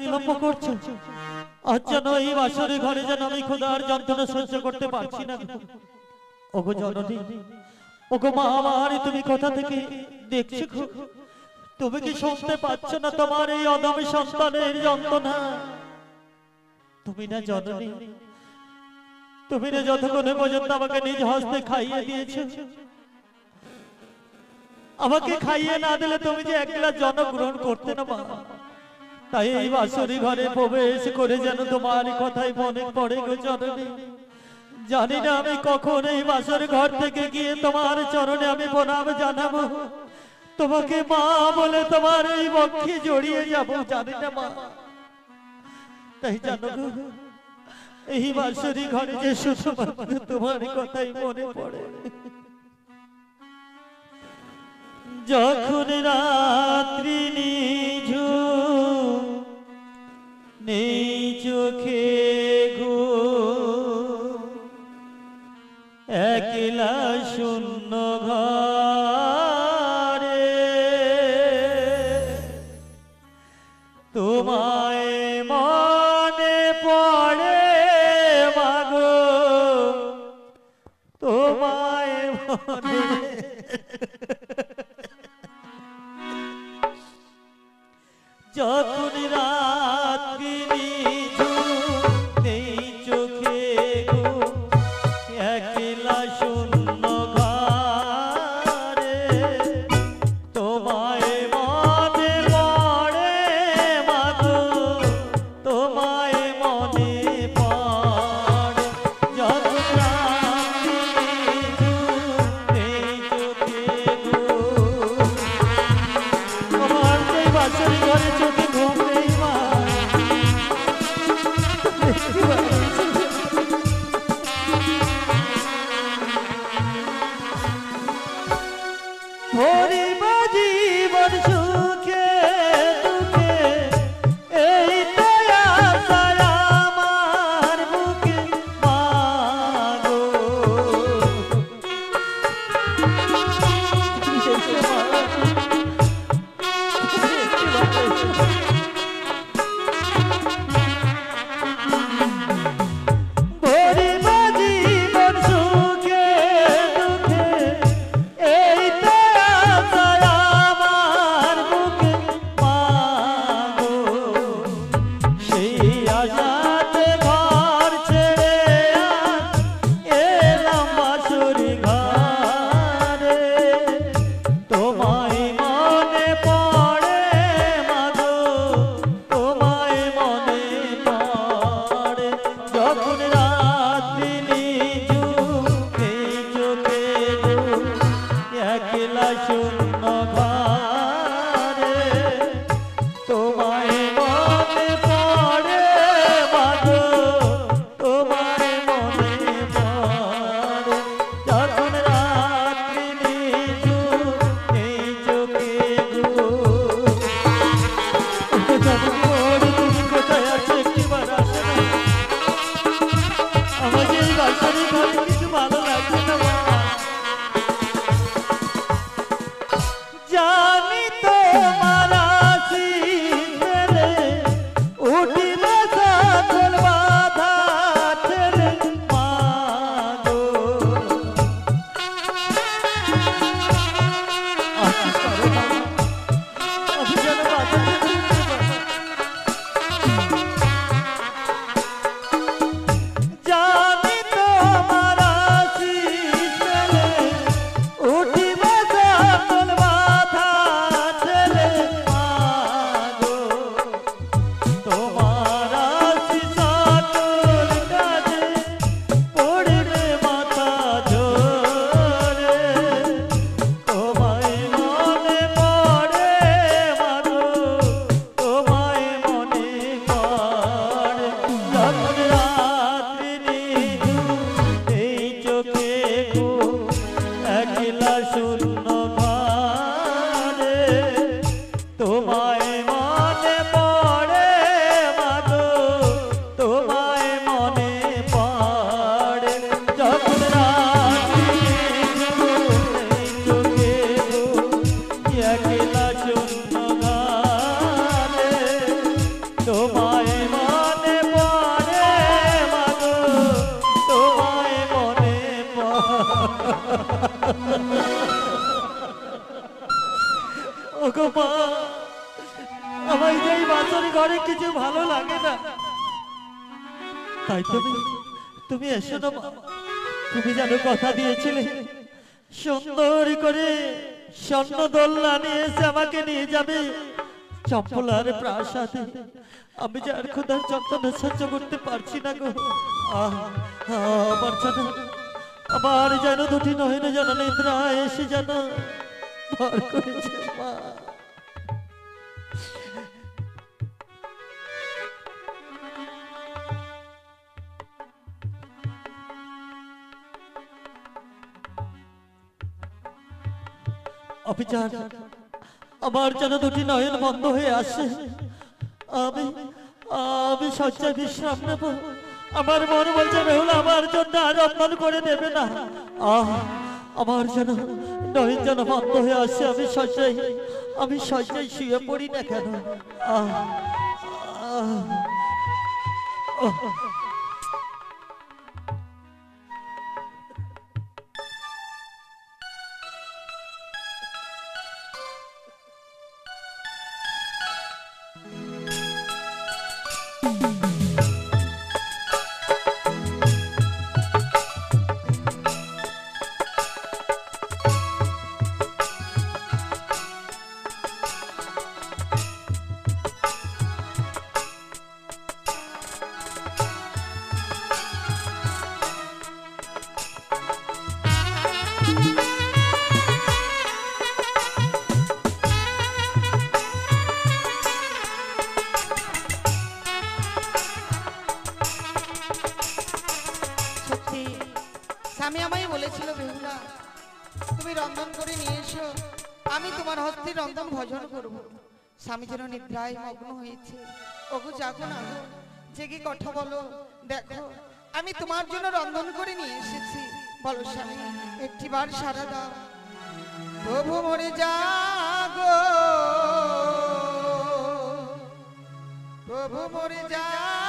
বিলম্ব করছো। আজ যেন এই বাসরে ঘরে যেন আমি ক্ষুধার যন্ত্রণা সহ্য করতে পারছি না। ওগো জননী, ওগো মা আমার, তুমি কোথা থেকে দেখছো? তুমি কি শুনতে পাচ্ছ না তোমার এই অদমী সন্তানের যন্ত্রণা? তুমি না জননী, তুমি না যতক্ষণে পর্যন্ত আমাকে নিজ হস্তে খাইয়ে দিয়েছো, আমাকে খাইয়ে না দিলে তুমি যে এক গ্লাস জল গ্রহণ করতে না মা। তাই এই বাসরি ঘরে প্রবেশ করে যেন তোমার কথাই মনে পড়ে গো জননী। জানি না আমি কখন এই বাসর ঘর থেকে গিয়ে তোমার চরণে আমি প্রণাম জানাবো, তোমাকে মা বলে তোমার এই বক্ষে জড়িয়ে যাব, জানি না মা। তাই জানো গো, এই বাসরি ঘরে যে শুধুমাত্র তোমার কথাই মনে পড়ে। যখন রাত্রি নিঝুম নেই চোখে গো, একলা শূন্য ঘরে তোমায় মনে পড়ে মাগো, তোমায় মনে যখন রাত্রি নিঝুম নেই চোখে গো, একলা শূন্য ঘরে তোমায় মনে পড়ে মাগো, তোমায় মনে পড়ে। যখন রাত্রি নিঝুম নেই চোখে গো, আমার সেই বাসরি ঘরে চোখে ঘুম নেই মা। ভরিব জীবন সুখে দুঃখে, এই তো আশা আমার বুকে মা গো। ভরিব জীবন সুখে দুঃখে, এই তো আশা আমার বুকে মা গো। সেই আশাতে ঘর ছেড়ে আজ এলাম বাসরি ঘরে, তোমায় মনে পড়ে মাগো, তোমায় মনে পড়ে। যখন রাত্রি নিঝুম নেই চোখে গো, একলা শূন্য ঘরে তোমায় মনে পড়ে মাগো, তোমায় মনে পড়ে। যখন রাত্রি নিঝুম নেই চোখে গো, তুমি কোথায় আছো একটিবার আসো না। আমার যে এই বাসরি ঘরে কিছু ভালো লাগছে না মা। জানি তোমার আশীর্বাদে উঠিবে সকল বাধা ছেড়ে মা গো। আশীষ করো মা, আমি যেন বাধা ছেড়ে উঠতে পারি। জানি তোমার আশীর্বাদে উঠিবে সকল বাধা ছেড়ে মা গো। তোমার আশীষ সকল কাজে পড়বে মাথা ঝরে, তোমায় মনে পড়ে মাগো, তোমায় মনে পড়ে। তোমায় মনে পড়ে মাগো তোমায় মনে ওগো মা আমার এই বাসর ঘরে কিছু ভালো লাগে না তাই তুমি এসো না মা তুমি যেন কথা দিয়েছিলে সুন্দর করে স্বর্ণ দোলনা নিয়ে এসে আমাকে নিয়ে যাবে চম্পলার প্রাসাদে আমি যে আর খোদার যন্ত্রণা সহ্য করতে পারছি না গো আবার যেন দুটি নয়নে যেন নিদ্রা এসে যেন ভর করেছে মা অফিসার আমার যেন দুটি নয়ন বন্ধ হয়ে আসে আমি শয্যায় বিশ্রাম নেব আমার মন বলছে বেহুলা আমার জন্য আর রন্ধন করে দেবে না আমার যেন নয়ন যেন বন্ধ হয়ে আসে আমি শয্যায় শুয়ে পড়ি না কেন স্বামী আমায় বলেছিল বেহুলা তুমি রন্ধন করে নিয়ে এসো আমি তোমার হস্তে রন্ধন ভোজন করব স্বামী যেন নিদ্রায় মগ্ন হয়েছে ওগো জাগো না জেগে কথা বলো দেখো আমি তোমার জন্য রন্ধন করে নিয়ে এসেছি বলো স্বামী একটিবার সারা দাও প্রভু মরে জাগো প্রভু মরে জাগো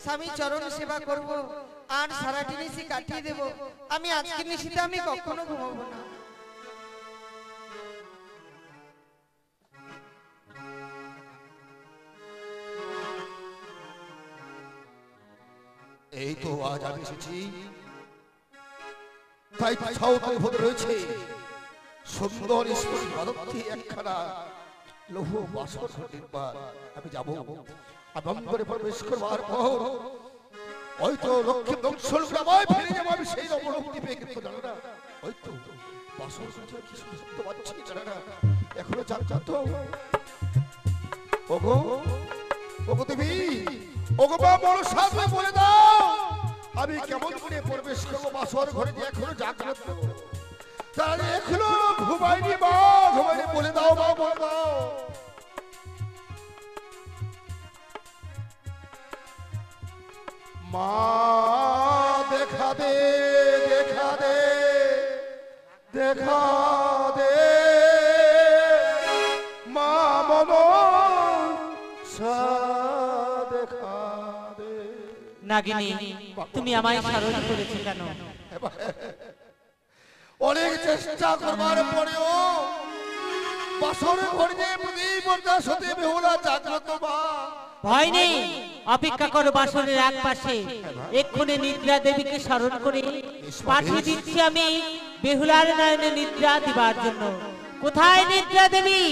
স্বামী চরণ সেবা করব আর সারাটি নিশি কাটিয়ে দেব আমি আজকে নিশিতে আমি কখনো ঘুমাবো না এই তো আজ আমি এসেছি তাই ছাউতে ভরে রয়েছে সুন্দর স্পষ্ট পদ্ধতি একখানা লৌহ বাসর নির্মাণ আমি যাব আনন্দরে প্রবেশ করবার পর ওই তো লক্ষ্মী দংশল গ্রামায় ফিরে যাবো আমি সেই অবলম্বী পেয়ে কিন্তু জানো না ওই তো বাসর কি শুনতে পাচ্ছি জানো না এখনো জানতো ওগো ওগো দেবী ওগো মা বড় সাথে বলে দাও আমি কেমন করে প্রবেশ করবো বাসর ঘরে যে এখনো জাগ্রত তাহলে এখনো ঘুমাইনি মা ঘুমাইনি বলে দাও মা বলে দাও মা দেখা দে দেখা দে দেখা দে মা মন দেখা দে নাগিনী তুমি আমায় স্মরণ করেছো কেন? অনেক চেষ্টা করবার পরেও বাসর ঘরে যে প্রদীপ বরদাস হতে বেহুলা জাগ্রত মা ভয় নেই, অপেক্ষা করো বাসরের এক পাশে। এক্ষুনি নিদ্রা দেবীকে স্মরণ করে পাঠিয়ে দিচ্ছি আমি বেহুলার নয়নে নিদ্রা দিবার জন্য। কোথায় নিদ্রা দেবী?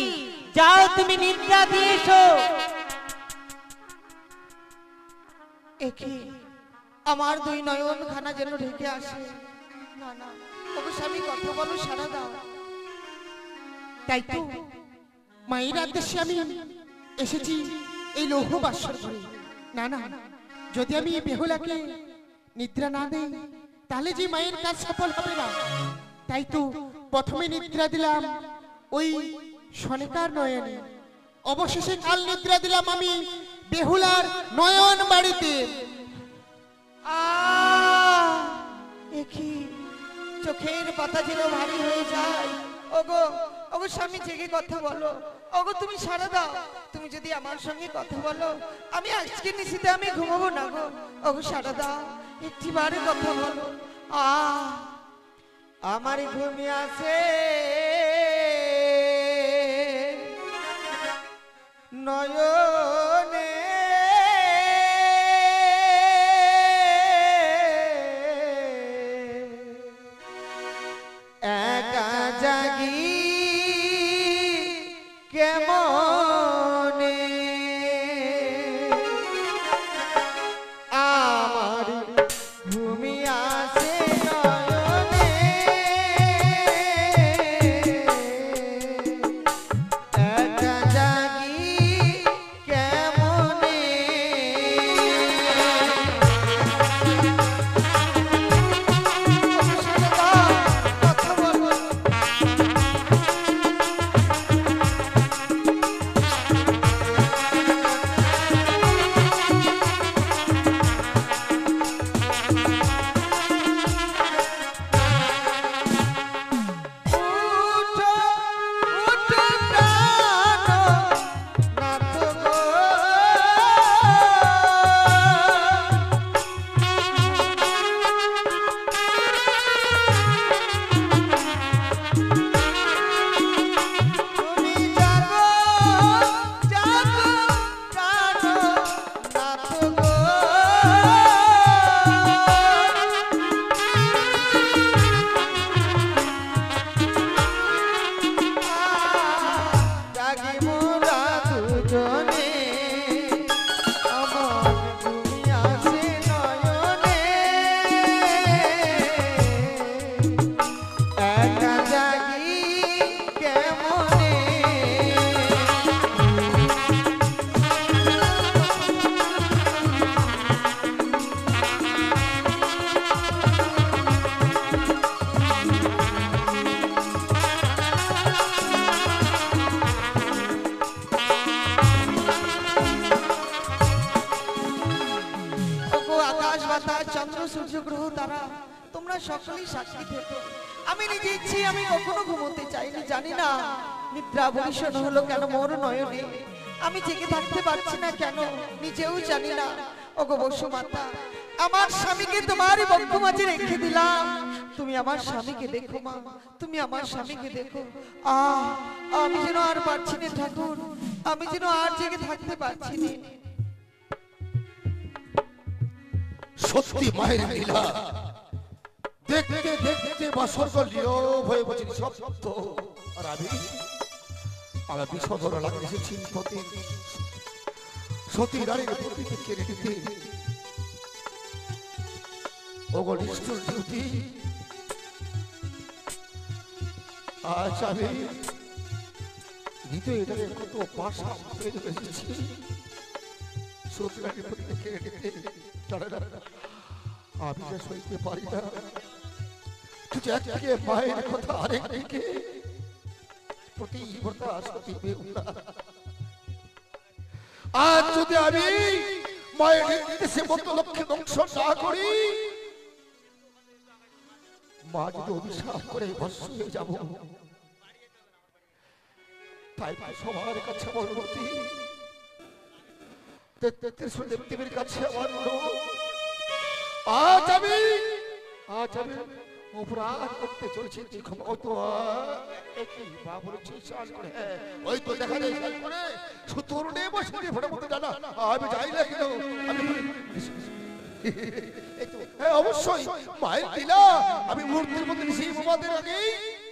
যাও তুমি নিদ্রা দিয়ে এসো। একে আমার দুই নয়ন খানা যেন ঢেকে আসে। না না ওগো স্বামী কথা বলো, সারা দাও। তাই তো মায়ের আদেশে আমি এসেছি এই লৌহ বাসর ঘরে। না না, যদি আমি বেহুলাকে নিদ্রা না দেই তাহলে যে মায়ের কাজ সফল হবে না। তাই তো প্রথমে নিদ্রা দিলাম ওই সনেকার নয়নে, অবশেষে কাল নিদ্রা দিলাম আমি বেহুলার নয়ন বাড়িতে। একি চোখের পাতা যেন ভারী হয়ে যায়। ওগো ওগো স্বামী জেগে কথা বলো। ওগো তুমি সারা দাও। তুমি যদি আমার সঙ্গে কথা বলো আমি আজকে নিশিতে আমি ঘুমাবো না গো। ওগো সারা দাও, একটিবারে কথা বলো। আমার ঘুমিয়ে আছে নয়নে একা জাগি কেমনে আমার ঘুমি আসে নয়নে একা জাগি কেমনে কথা বলো। উঠো উঠো প্রাণ নাথ গো তুমি জাগো জাগো প্রাণ নাথ গো জাগি মোরা দুজনে আমার ঘুমি আসে নয়নে একা জাগি কেমনে ওগো আকাশ বাতাস চন্দ্র সূর্য গ্রহ তারা তোমরা সকলেই সাক্ষী থেকো। আমি নিজে ইচ্ছি আমি কখনো ঘুমোতে চাইনি, জানি না নিদ্রা বরিশন হলো কেন মোর নয়নে। আমি জেগে থাকতে পারছি না কেন নিজেও জানি না। ওগো বসুমাতা, আমার স্বামীকে তোমারই বক্ষ মাঝে রেখে দিলাম। তুমি আমার স্বামীকে দেখো মা, তুমি আমার স্বামীকে দেখো। আমি যেন আর পারছি না ঠাকুর, আমি যেন আর জেগে থাকতে পারছি না। সত্যি মায়ের লীলা দেখতে দেখতে বাসর লীরব হয়ে বলছি সত্য। আর আমি বিষধর লাগে এসেছি সতী নারীর প্রতিকে কেড়ে নিতে। ওগো নিষ্ঠুর ডিউটি আজ আমি হৃদয় এটাকে কত পাশা ফেলে এসেছি। সতী নারীর প্রতিকে কেড়ে নিতে আমি যে সইতে পারি না। তুই একদিকে মায়ের কথা, আরেকদিকে প্রতিবতা সতী বেহুলা। আজ যদি আমি মায়ের নির্দেশে মতো লক্ষ্যে ধ্বংস না করি, মা যদি অভিশাপ করে ভস্ম হয়ে যাব। তাই সবার কাছে আমার অনুমতি, দেবদেবীর কাছে আমার আজ আমি অপরাধ করতে চলছি। ওই তো দেখা যায় করে সুতোর নিয়ে বসে ফটাফট জানা আমি যাই না কেন। হ্যাঁ অবশ্যই মায়ের দিলা আমি মূর্তির মধ্যে সেই বোমাদের আগেই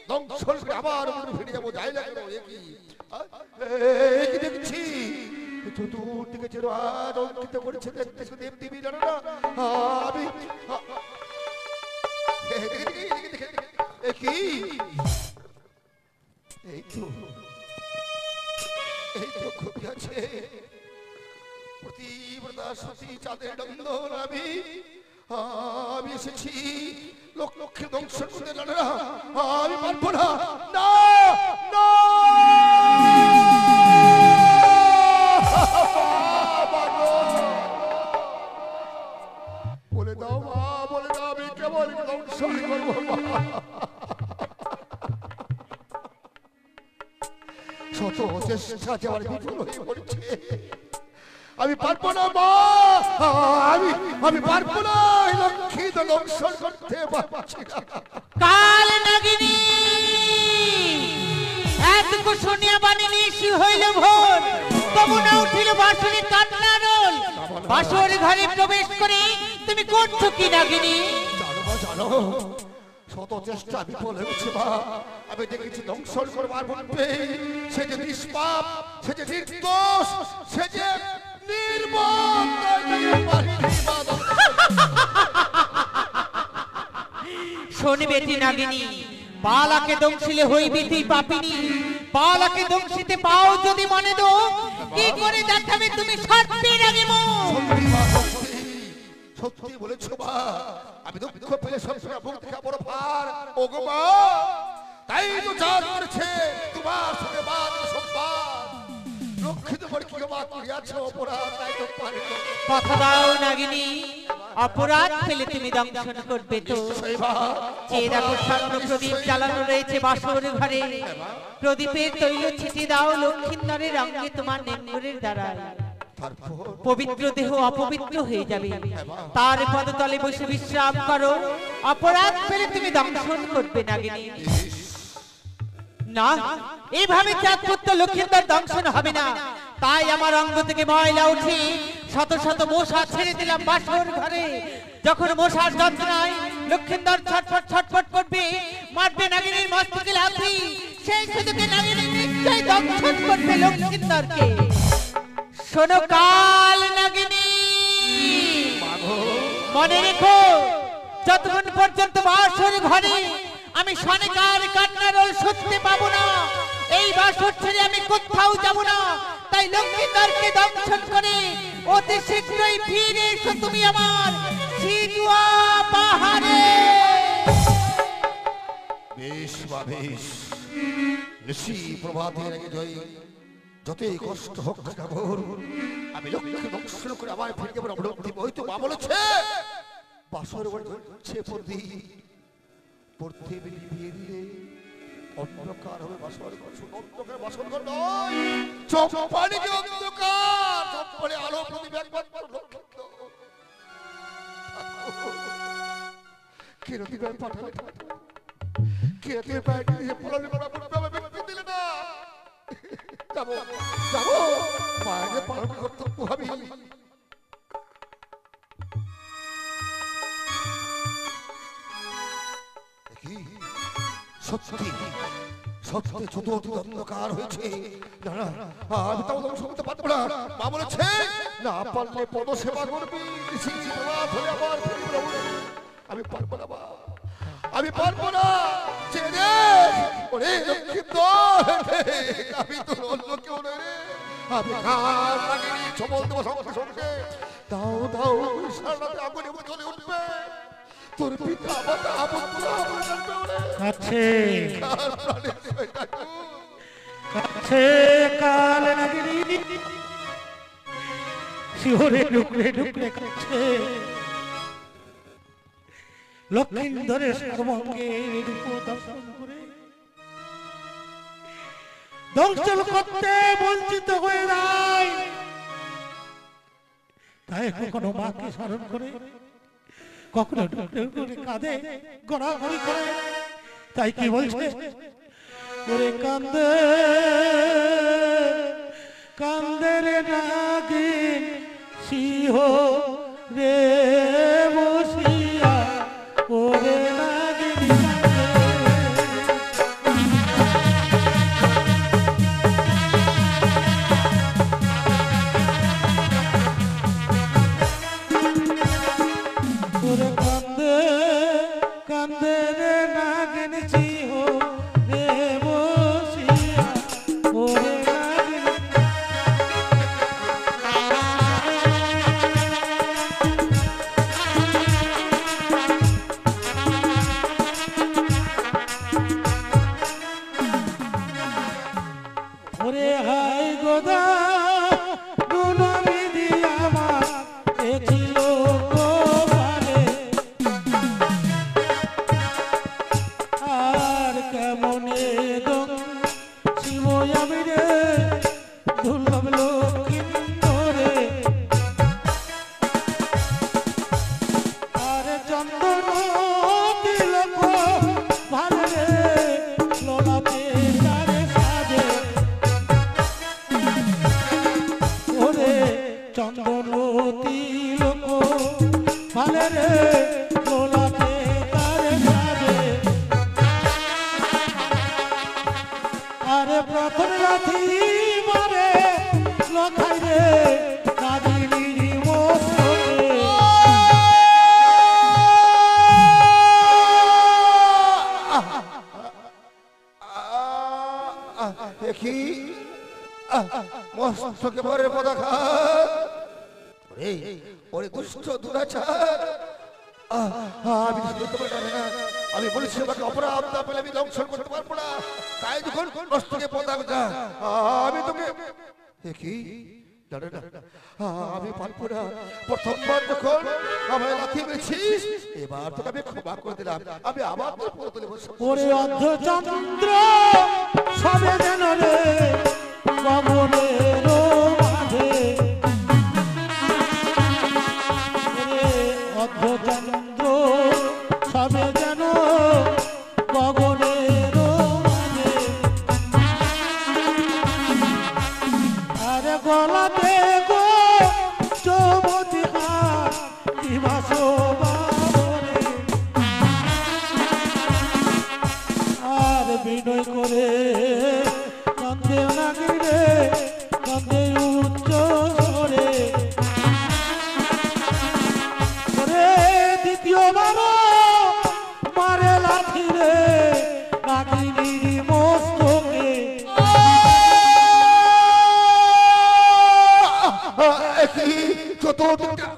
ধ্বংস করে আবার ফিরে যাবো। যাই না কেন কি দেখছি চতুর দিকে যেন আজ অঙ্কিত করেছে দেখতেছো দেব দেবী জানো না। আমি কি এই তো খুবই আছে প্রতিব্রতা সতী চাঁদের নন্দন। আমি এসেছি লক্ষ্যে ধ্বংস করতে জানো না। আমি পারবো না। না না বলে দাও মা, বলে দাও আমি কেবল ধ্বংস করবো। শত চেষ্টা যে আমার বিফল হয়ে পড়ছে। আমি পারবো না মা, আমি পারবো না। লক্ষ্মী তো ধ্বংস করতে পারছি না। কাল নাগিনী এতটুকু শুনিয়া বাণী নিশি হইল ভোর, তবু না উঠিল বাঁশরি কান্নার রোল। বাসর ঘরে প্রবেশ করে তুমি করছো কি নাগিনী? জানো মা জানো, শত চেষ্টা বিফল হয়েছে মা। আমি দেখেছি ধ্বংস করবার পূর্বে সে যে নিষ্পাপ, সে যে নির্দোষ, সে যে নির্মম। শোনে বেটি নাগিনী, বালাকে দংশিলে হইবি তুই পাপিনী। বালাকে দংশিতে পাও যদি মনে দো, কি করে দেখাবে তুমি সত্যের আগে মুখ? সত্যি বলেছো মা। আমি দুঃখ পেলে সবসময় মুখ দেখা বড় ভার। ওগো মা, তাই তো চাঁদ করেছে তোমার সঙ্গে বাদ সম্পাদ। লক্ষ্মী তোমার কি মা করিয়াছো অপরাধ, তাই তো পারে কথা দাও নাগিনী, অপরাধ পেলে তুমি দংশন করবে তো? চেয়ে দেখো স্বর্ণ প্রদীপ জ্বালানো রয়েছে বাসর ঘরে। প্রদীপের তৈল ছিটিয়ে দাও লক্ষ্মীন্দরের অঙ্গে তোমার নেঙ্গুরের দ্বারায়। পবিত্র দেহ অপবিত্র হয়ে যাবে, তার পদতলে বসে বিশ্রাম করো। অপরাধ পেলে তুমি দংশন করবে নাগিনী। না, এইভাবে চাঁদপুত্র লক্ষ্মীন্দর দংশন হবে না। তাই আমার অঙ্গ থেকে ময়লা উঠে শত শত মশা ছেড়ে দিলাম বাসর ঘরে। যখন মশার যন্ত্রণায় লক্ষ্মীন্দর ছটফট ছটফট করবে, মারবে নাগিনীর মস্তকে লাথি, সেই সুযোগে নাগিনী নিশ্চয়ই দংশন করবে লক্ষ্মীন্দরকে। শোনো কাল নাগিনী, মনে রেখো যতক্ষণ পর্যন্ত বাসর ঘরে আমি সনেকার কান্নার রোল শুনতে পাবো না, এই বাসর ছেড়ে আমি কোথাও যাব না। তাই লক্ষ্মীন্দরকে দংশন করে অতি শীঘ্রই ফিরে এসো তুমি আমার সিজুয়া পাহাড়ে। বেশ বা বেশ, ঋষি প্রভাতের আগে জয় যতই কষ্ট হোক না মোর, আমি লক্ষ্মী দংশন করে আবার ফিরে যাবো। ওই তো মা বলেছে বাসর ঘরে পড়তে বিয়ে দিলে অন্ধকার হবে বাসর ঘর। অন্ধকার বাসর ঘর নয়, চম্পানি যে অন্ধকার, চম্পানি আলো প্রদীপ একমাত্র লক্ষ্য। কেরতি গায়ে পাঠালে, কেরতি গায়ে দিয়ে পোলালি করা পড়বে, আমি বিক্রি দিলে না। যাবো যাবো, মায়ের পালন কর্তব্য আমি। সত্যি সত্যি চতুর্থ অন্ধকার হয়েছে। না না, আমি তাও ধ্বংস করতে পারবো না। মা বলেছে না পারলে পদ সেবা করবি, আমি পারবো না, আমি পারবো না। আমি তো অন্য কেউ নয় রে, আমি কার লাগিনি ছবল দেবো সঙ্গে সঙ্গে দাও দাও সারাতে আগুনে জ্বলে উঠবে তোর পিতা মাতা আপত্তি আমার জানবে কাছে কার প্রাণের শয়তান কাছে কাল নাগিনী শিহরে ঢুকলে ঢুকলে কাছে লক্ষিন্দরের সর্বঙ্গের রূপ দর্শন করে দংশন করতে বঞ্চিত হয়ে যায় তাই কখনো মাকে স্মরণ করে কখনো ঢুকলে ঢুকলে কাঁদে গড়াগড়ি করে তাই কি বলছে ওরে কান্দে কান্দে রে নাগিন সিংহ রে বসিয়া ওরে নাগিন ওরে কান্দে কান্দে রে নাগিন সিংহ রে বসিয়া ওরে নাগিন ওরে হাই গোদা দুনো বিধি আমার এ ছিল গোপালে আর কেমনে দম শিব আমি রে দুর্লভ লক্ষ্মীন্দরে আর চন্দন তিলক ভালো রে লোলাতে তারে সাজে ওরে চন্দন তিলক ভালো রে লোলাতে তারে সাজে আরে প্রথম রাতি মারে লখাই রে কাদিনী মোসরে দেখি মস্তকে ভরে পদাঘাত ওরে ওরে দুষ্ট দুরাচার আমি বুঝতে পারি না আমি বলেছি আমাকে অপরাধ না পেলে আমি দংশন করতে পারবো না তাই যখন মস্তকে পদাঘাত আমি তোকে দেখি জানে না আমি পারবো না প্রথমবার যখন আমায় লাথি মেরেছিস এবার তোকে আমি ক্ষমা করে দিলাম আমি আবার তোর পদ তুলে বসে ওরে অর্ধচন্দ্র সবে যেন রে গগনের মাঝে ওরে অর্ধচন্দ্র সবে যেন গগনের মাঝে আরে গলাতে গো চৌমতি হার কিবা শোভাবরে আর বিনয় করে কান্দে নাগিরে কান্দে উচ্চ স্বরে ওরে দ্বিতীয়বার মারে লাথি রে নাগিনীর মস্তকে চতুর্দিক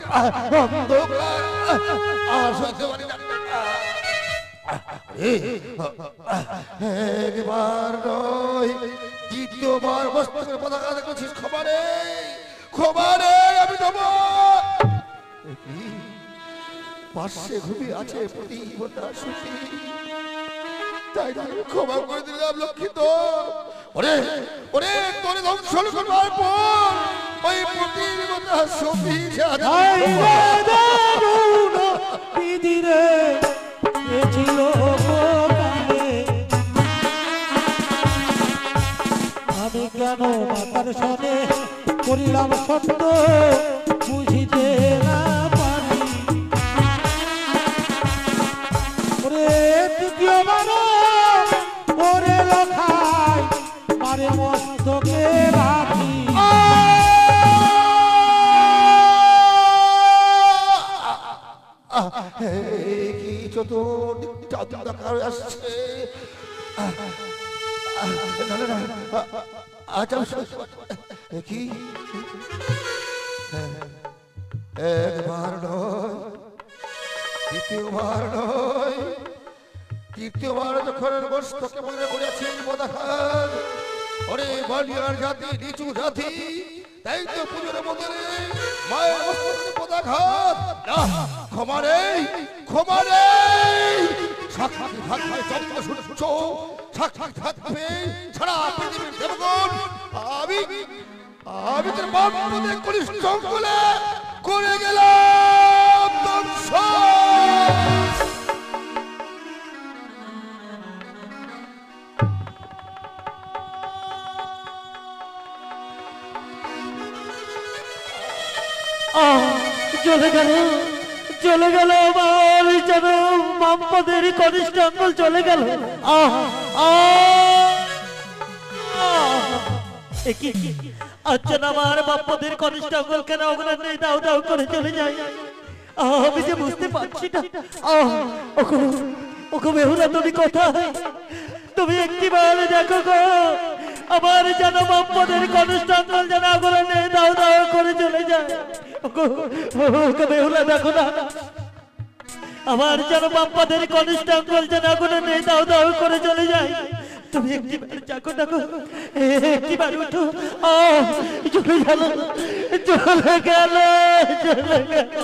অন্ধকার আর সহ্য করি না একবার নয় দ্বিতীয়বার মস্তকের পতাকা দেখেছিস খবরে আমি দেব পাশে ঘুমিয়ে আছে প্রতিবতা সুখী তাই আমি ক্ষমা করে দিলাম লক্ষ্মীত ওরে ওরে তোরে ধ্বংসন করবার পর ওই প্রতিবতা সুখী বিধিরে ছিল গোপালে আমি কেন মাতার সনে করিলাম সত্য বুঝিতে না পারি ওরে তৃতীয়বার ওরে লখাই মারে মস্তকে রাখি কি চতুর্দিক অন্ধকার আসছে আচ্ছা কি একবার নয়, দ্বিতীয়বার নয়, তৃতীয়বার যখন বস্তকে মনে করেছেন পদাঘাত, ওরে বালিয়ার জাতি নিচু জাতি, তাই তো পুজোর বদলে মায়ের বস্ত্রে পদাঘাত। না, ক্ষমা নেই, ক্ষমা নেই। সাক্ষী থাকবে চন্দ্র সূর্য, সাক্ষী থাকবে সারা পৃথিবীর দেবগণ। আমি তোর বাপদের কনিষ্ঠ অঙ্গলে করে গেলাম ধ্বংস। চলে গেল, চলে গেল আমার যেন বামপদের কনিষ্ঠ অঙ্গল চলে গেল। আচ্ছা, আমার বামপদের কনিষ্ঠ অঙ্গল কেন অগ্রাণ নেই, দাও দাও করে চলে যায়। আমি যে বুঝতে পারছি না। ওকে বেহুলা, তুমি কোথায়? তুমি একটিবার দেখো গো, আমার যেন বামপদের কনিষ্ঠ অঙ্গল যেন অগ্রাণ নেই, দাও দাও করে চলে যায়। ওকে বেহুলা, দেখো না, আমার যেন বাপ্পাদের কনিষ্ঠ অঙ্গল যেন আগুনে নেই, দাও দাও করে চলে যায়। তুমি একটিবার যাকো, দেখো একটিবার উঠো। চলে গেল, চলে গেল, চলে গেল।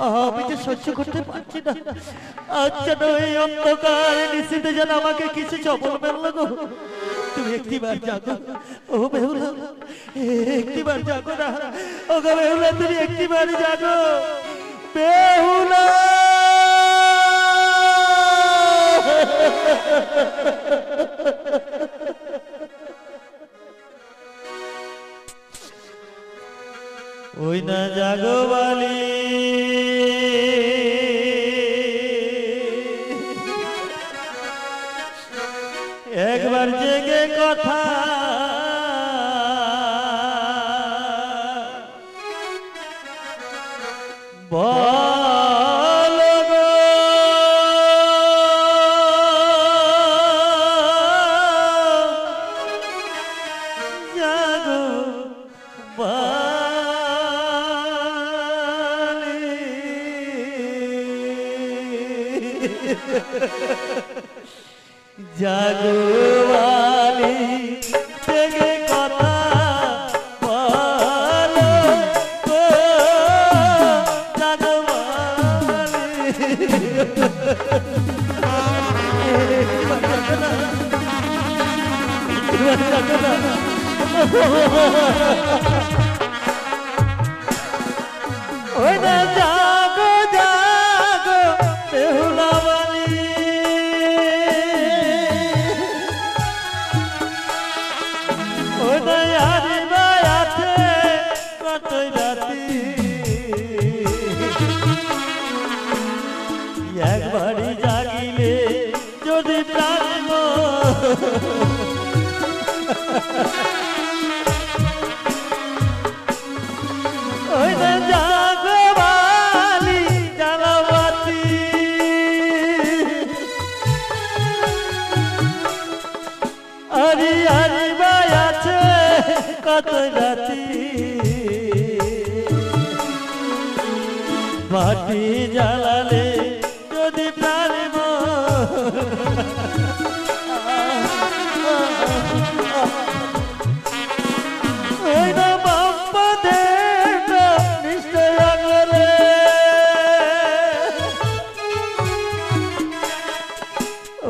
আমি যে সহ্য করতে পারছি না। আচ্ছা, এই অন্ধকার নিশ্চিত যেন আমাকে কিছু চপল মেললো গো। তুমি একটিবার জাগো, ও বেহুলা, একটিবার জাগো না। ও গো বেহুলা, তুমি একটিবার জাগো, বেহুলা। ওই না জাগো বালি, একবার জেগে কথা বল গো। জাগো বালি, জাগো বালি, জেগে কথা বলো গো। জাগো বালি, ওই না জাগো জাগো বেহুলা বালি, ওই না আরিবা আছে কতই রাতি। একবারই জাগিলে যদি প্রাণ, ওই না জাগো বালি জ্বালাবাতি। আরি আরি বাই আছে কত রাতি, বাতি জ্বালালে যদি প্রাণ ওই না বাপ্পাদের নিশ্চয় আঙরে,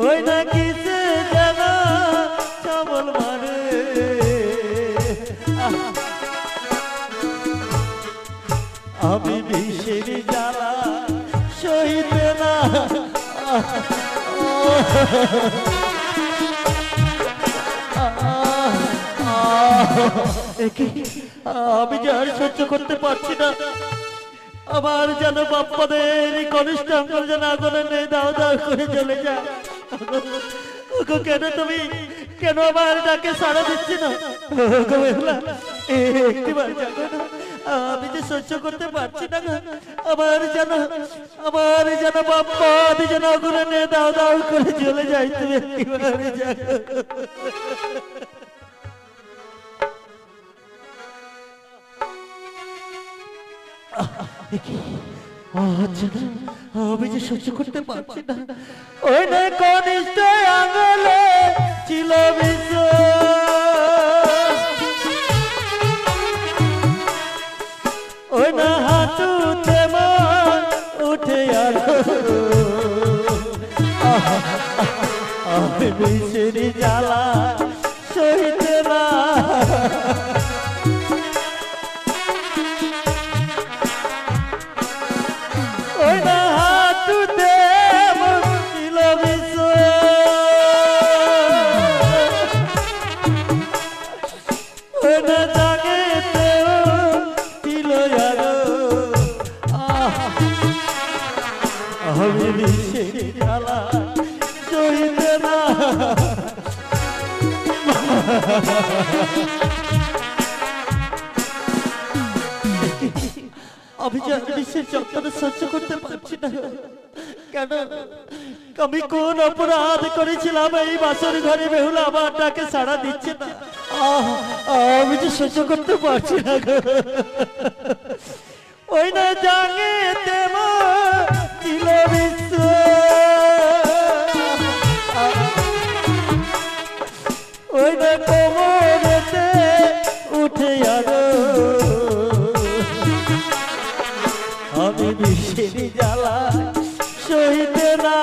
ওই না কিসে যেন চাবল মারে। আমি বিষের জ্বালা সইতে না, আমি যে আর সহ্য করতে পারছি না। আমার যেন বাপ্পাদের কনিষ্ঠ অঙ্গল যেন আগুনে নেই, দাও দাও করে চলে যায়। কেন তুমি কেন আমার ডাকে সাড়া দিচ্ছি না? একটিবার জাগো না, আমি যে সহ্য করতে পারছি না। আমার যেন বাপ্পাদ যেন আগুনে নেই, দাও দাও করে চলে যায়। তুমি একটিবার জাগো। আমি যে সহ্য করতে পারছি না। ওই না কনিষ্ঠ আঙুলে ছিল বিষ, ওই না হাঁটুতে মন উঠে আর আমি বিষের জ্বালা সইতে না। ওই না হাঁটুতে মন ছিল বিষ, ওই না জাগেতে ছিল আলো। আমি বিষের জ্বালা সইতে না। আমি যে বিষের যন্ত্রণা সহ্য করতে পারছি না। কেন? আমি কোন অপরাধ করেছিলাম এই বাসর ঘরে বেহুলা আমার ডাকে সাড়া দিচ্ছে না? আমি যে সহ্য করতে পারছি না। ওই না জাগে দেব ছিল বিশ্ব, ওই না কোমরেতে উঠে আলো। আমি বিষের জ্বালা সইতে না।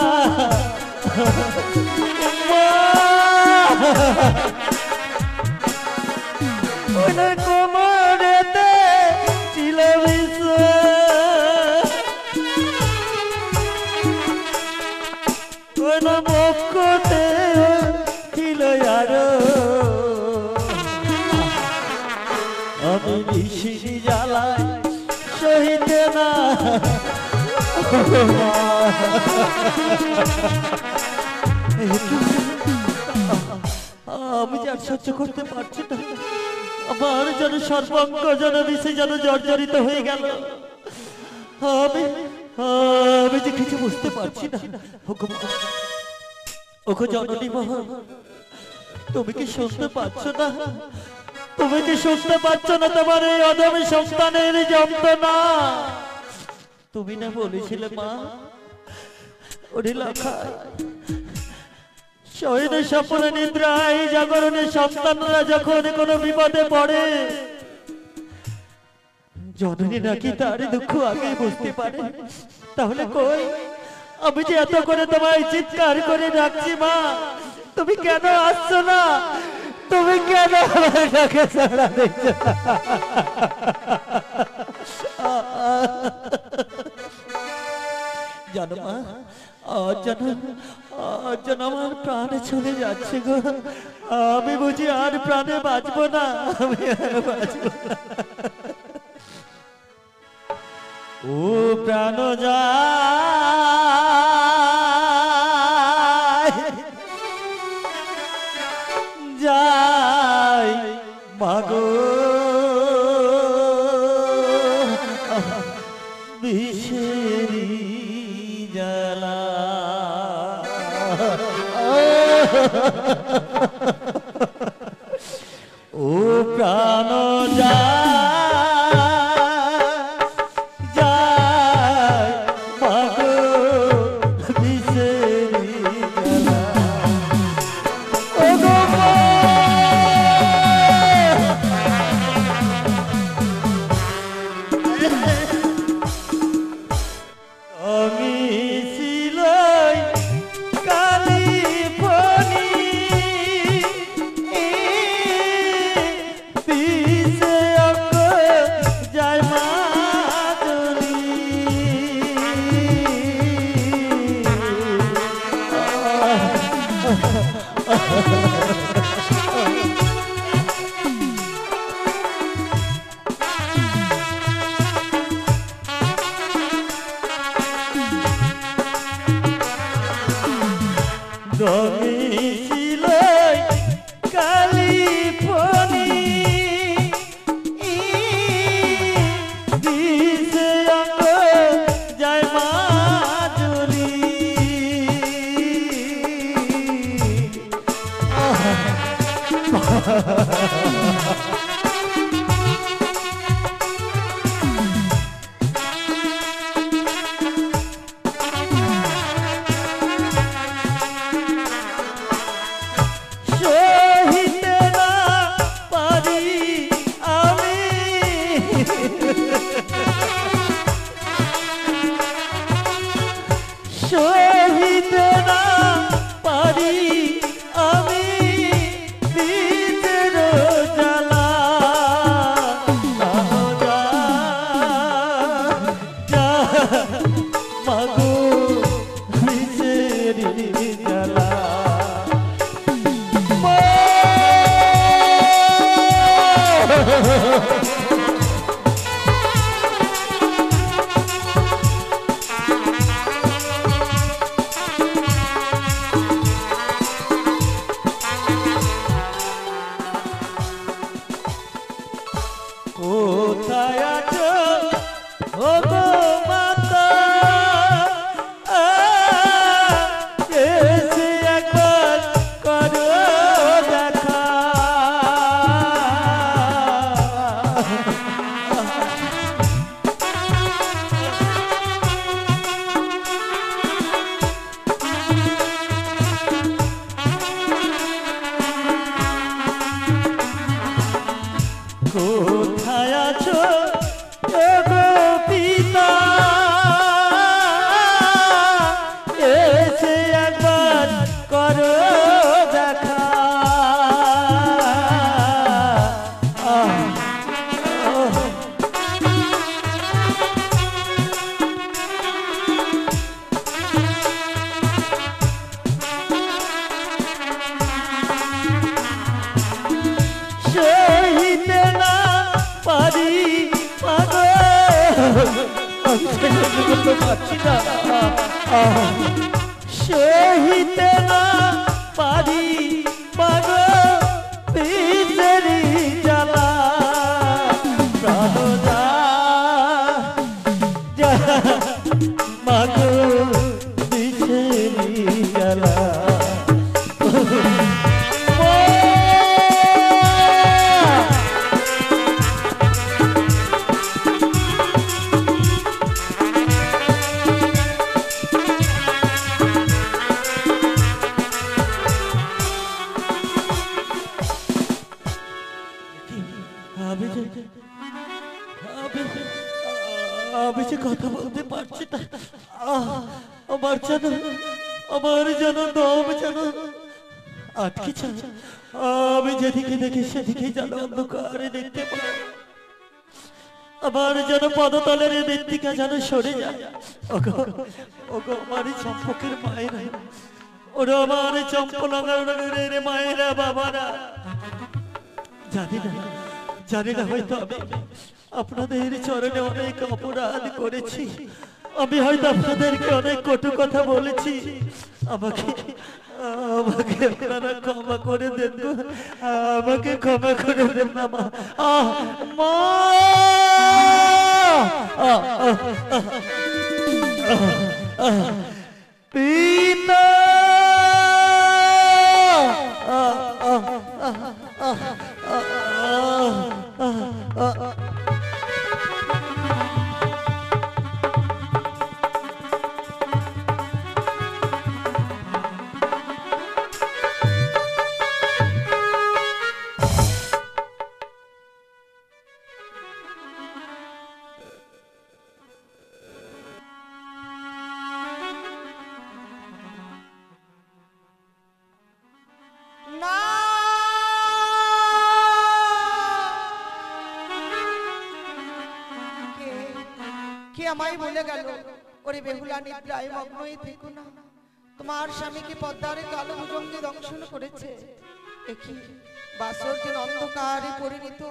ওই না কোমরেতে ছিল বিষ, ওই না বক্ষতে ছিল আরো। আমি বিষের জ্বালায় সইতে না। আমি যে আর সহ্য করতে পারছি না। আমার যেন সর্বাঙ্গ যেন বিষে যেন জর্জরিত হয়ে গেল। আমি যে কিছু বুঝতে পারছি না। ওগো জননী মা, তুমি কি শুনতে পাচ্ছ না? তুমি কি শুনতে পাচ্ছ না তোমার এই অধমী সন্তানের যন্ত্রণা? তুমি না বলেছিলে মা, ওরে লেখায় শয়নে স্বপ্নে নিদ্রায় জাগরণে সন্তানরা যখন কোনো বিপদে পড়ে, জননী নাকি তার দুঃখ আগে বুঝতে পারে। তাহলে কই, আমি যে এত করে তোমায় চিৎকার করে ডাকছি মা, তুমি কেন আসছো না? তুমি কেন আমাকে সাড়া দিচ্ছ? জানো মা, আজ যেন আমার প্রাণে চলে যাচ্ছে গো। আমি বুঝি আর প্রাণে বাঁচবো না। আমি আর বাঁচবো না। ও প্রাণ যায় মাগো বিষেরি জ্বালা। ও প্রাণ যায় মাগো বিষেরি জ্বালা। ও গো আমি ছিলাই কালী ফণি মাগো বিষের জ্বালা কোথায় আছো ও গো মাতা এসে একবার করো দেখা কোথায় আছো ও গো পিতা এসে একবার করো দেখা সহিতে না পারি মাগো আমি সহ্য করতে পারছি না সহিতে না পারি মাগো বিষেরি জ্বালা প্রাণ মাগো বিষেরি জ্বালা আমি যে কথা বলতে পারছি না আমার যেন দম যেন আটকেছে আমি যেদিকে দেখি সেদিকে যেন অন্ধকারে দেখতে পাই আমার যেন পদতলের মৃত্তিকা যেন সরে যায় ওগো আমার চম্পকের মায়েরা ওরা আমার চম্পলঙ্গের মায়েরা বাবারা জানি না হয়তো আমি আপনাদের চরণে অনেক অপরাধ করেছি আমি হয়তো আপনাদেরকে অনেক কটু কথা বলেছি আমাকে আপনারা ক্ষমা করে দেন আমাকে ক্ষমা করে দেন না মা মা পিতা আমায় বলে গেল ওরে বেহুলা নিদ্রায় মগ্ন হয়ে থেকো না তোমার স্বামীকে পদ্মারে কালো ভুজঙ্গে দংশন করেছে একই বাসর দিন অন্ধকারে পরিণত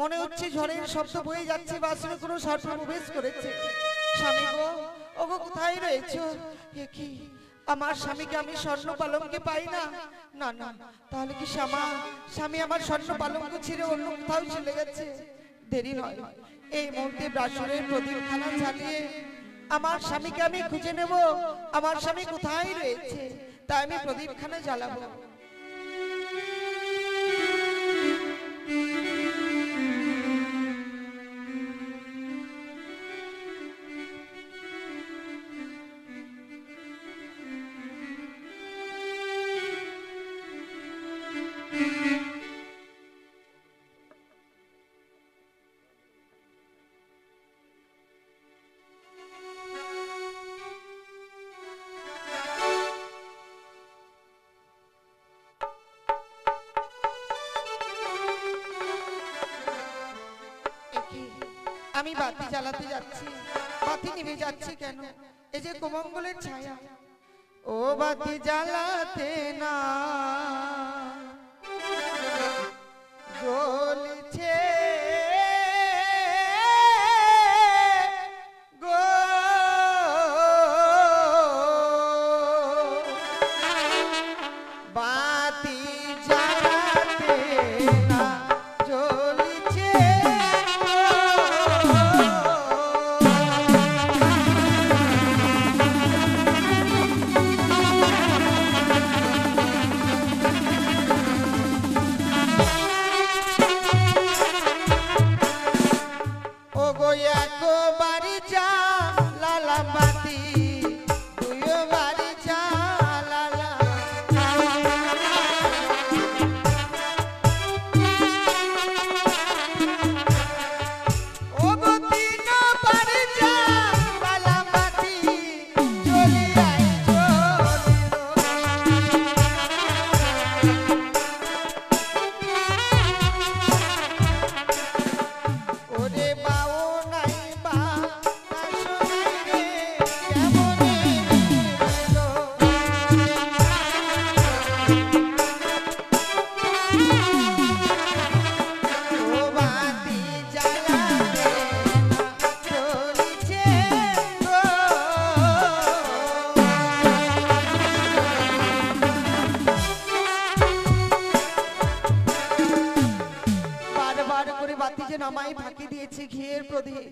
মনে হচ্ছে ঝড়ের শব্দ বয়ে যাচ্ছে বাসরে কোনো সর্প প্রবেশ করেছে স্বামী গো ওগো কোথায় রয়েছো একই আমার স্বামীকে আমি স্বর্ণ পালঙ্কে পাই না না না তাহলে কি স্বামী আমার স্বর্ণ পালঙ্ক ছেড়ে অন্য কোথাও চলে গেছে দেরি নয় এই মুহূর্তে বাসরের প্রদীপখানা জ্বালিয়ে আমার স্বামীকে আমি খুঁজে নেব আমার স্বামী কোথায় রয়েছে তাই আমি প্রদীপখানা জ্বালাবো আমি বাতি জ্বালাতে যাচ্ছি বাতি নিভে যাচ্ছে কেন? এই যে কোমঙ্গলের ছায়া, ও বাতি জ্বালাতে না জ্বলছে গো, বাতি জ্বালাতে না জ্বলছে আমায় ফাঁকি দিয়েছে ঘিয়ের প্রদীপ,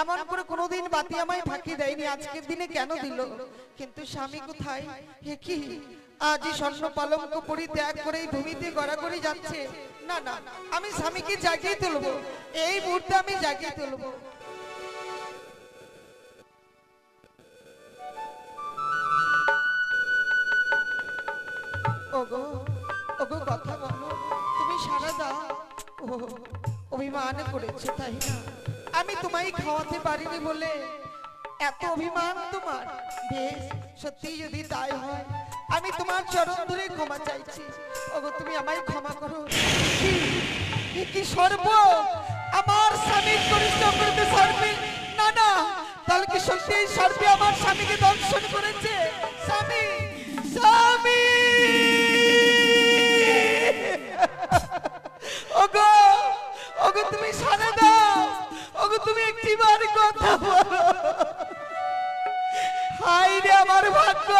এমন করে কোনোদিন বাতি আমায় ফাঁকি দেয়নি, আজকের দিনে কেন দিল? কিন্তু স্বামী কোথায়? হে কি আজই স্বর্ণ পালঙ্ক পরিত্যাগ করে এই ভূমিতে গড়াগড়ি যাচ্ছে? না না, আমি স্বামীকে জাগিয়ে তুলবো, এই মুহূর্তে আমি জাগিয়ে তুলবো। ওগো ওগো কথা বলো, তুমি সারা দাও। ও অভিমান করেছে তাই না? আমি তোমায় খাওয়াতে পারিনি বলে এত অভিমান তোমার? বেশ, সত্যি যদি তাই হয় আমি তোমার চরণ ধরে ক্ষমা চাইছি। ওগো তুমি আমায় ক্ষমা করো। কি সর্ব আমার স্বামীর পরিশ্রম করতে সর্বে? না না, তাহলে কি সত্যি এই সর্বে আমার স্বামীকে দর্শন করেছে? স্বামী স্বামী ওগো ওগো তুমি সারা দাও। ওগো তুমি একটিবার কথা বলো। হায় রে আমার ভাগ্য,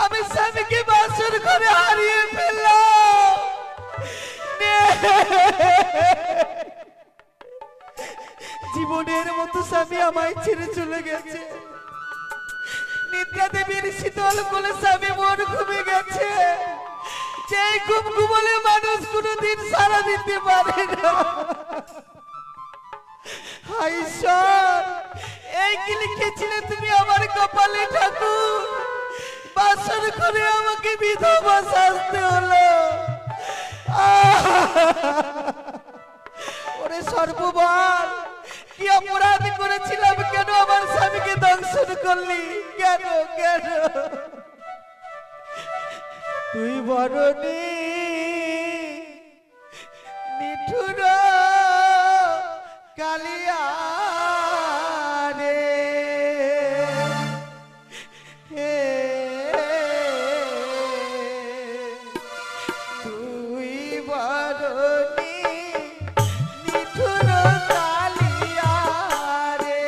আমি স্বামীকে বাসর ঘরে হারিয়ে ফেললাম। জীবনের মতো স্বামী আমায় ছেড়ে চলে গেছে। নিদ্রা দেবীর শীতল কোলে স্বামী মন ঘুমে গেছে। সেই ঘুম ঘুমলে মানুষ কোনোদিন সারা দিতে পারে না। হায় ঈশ্বর, এই কি লিখেছিলে তুমি আমার কপালে ঠাকুর? বাসর ঘরে আমাকে বিধবা সাজতে হলো। ওরে সর্ববার, কি অপরাধ করেছিলাম? কেন আমার স্বামীকে দংশন করলি? কেন কেন? তুই বরণী নিঠুর কালিয়া রে, হে তুই বরণী নিঠুর কালিয়া রে।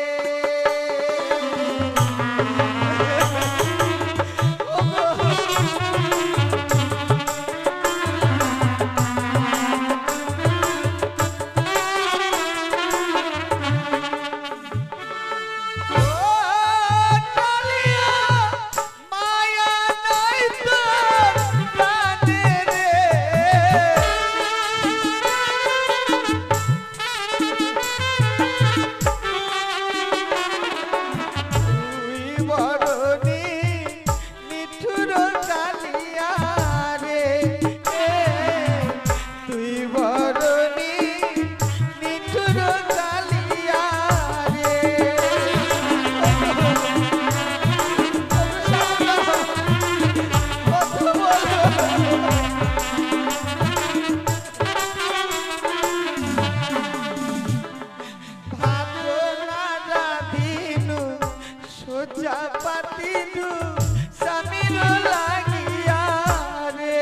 সোজা পাতিলু স্বামীর লাগিয়া রে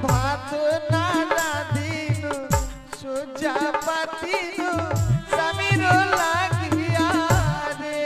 ভাত না রাঁধিনু সোজা পাতিলু স্বামীর লাগিয়া রে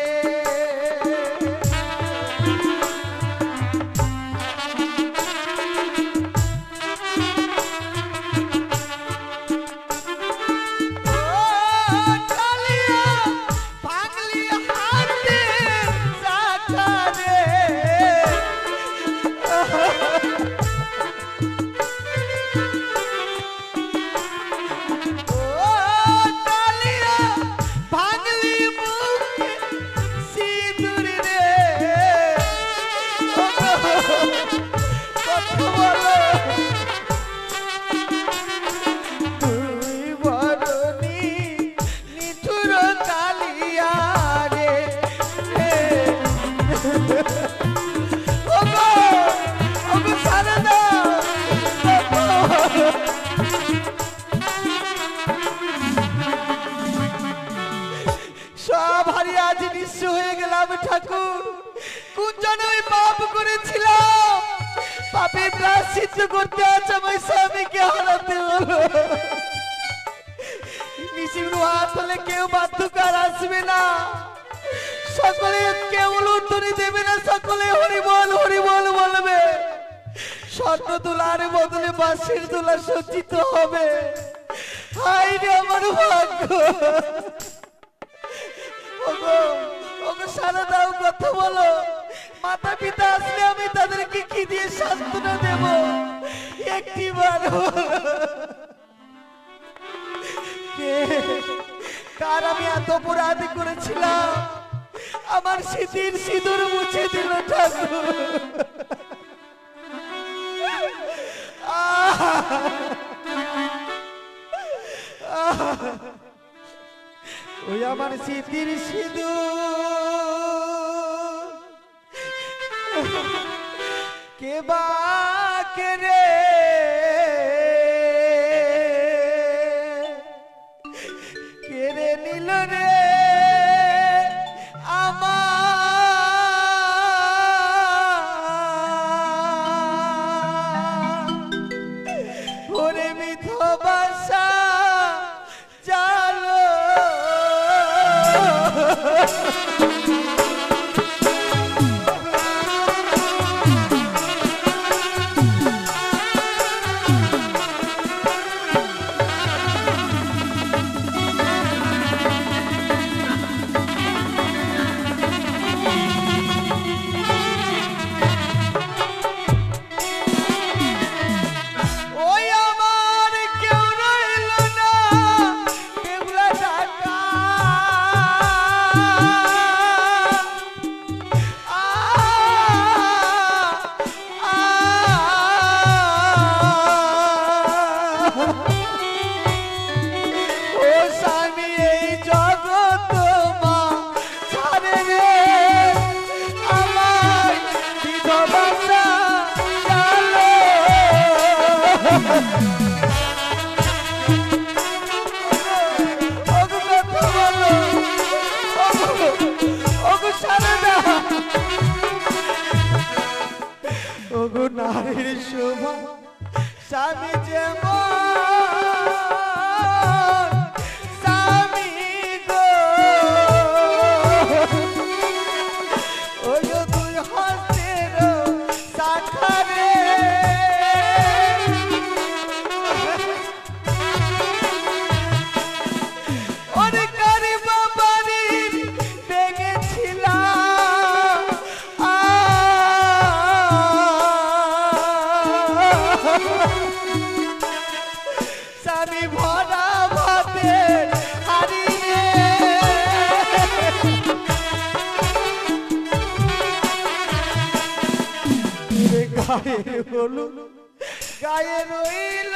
সব হারিয়ে আজ নিঃস্ব হয়ে গেলাম ঠাকুর। কোন জন্য ওই পাপ করেছিলাম, পাপের প্রায়শ্চিত্ত করতে আজ আমার স্বামীকে হারাতে হলো। নিশির হাত হলে কেউ বাধ্যকার আসবে না, সকলে কেবল উত্তরে দেবে না, সকলে হরিবল হরিবল বলবে। স্বর্ণ তোলার বদলে বাঁশের তোলা সজ্জিত হবে। হায় রে আমার ভাগ্য। ওগো ওগো সারা দাও, কথা বলো। মাতা পিতা আসলে আমি তাদেরকে কি দিয়ে সান্ত্বনা দেব? একটিবার কার আমি এত অপরাধ করেছিলাম? আমার স্মৃতির সিঁদুর মুছে দিল ঠাকুর। ওই আমার স্মৃতির সিঁদুর কে বা কে রে কেড়ে নিল রে আমার ওরে মিথবাসা জালো ওই আমার কেউ রইল না কেবলা ঢাকা ও স্বামী এই জগৎ মা ছাড়ে রে আমার বিধবাসা জালো ওগো কথা বলো, ওগো সারদা, ওগো নারীর শোভা স্বামী যেমন স্বামী গো, ওগো দুই হাতের শাখা রে ওরে কারি বাবারির ভেঙেছিলাম স্বামী ভরা ভাতে হারিয়ে গায়ে হলো গায়ে রইল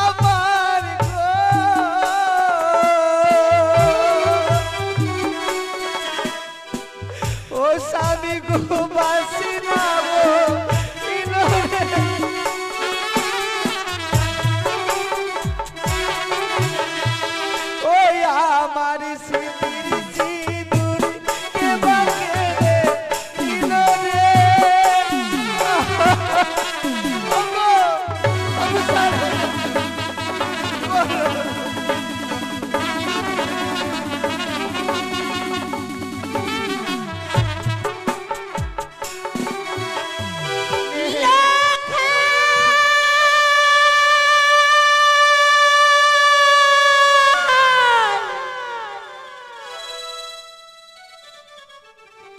আমার গো। ও ও স্বামী গো বাসি না গো ওই আমার স্মৃতির সিঁদুর কে বাকে রে দিল রে ওগো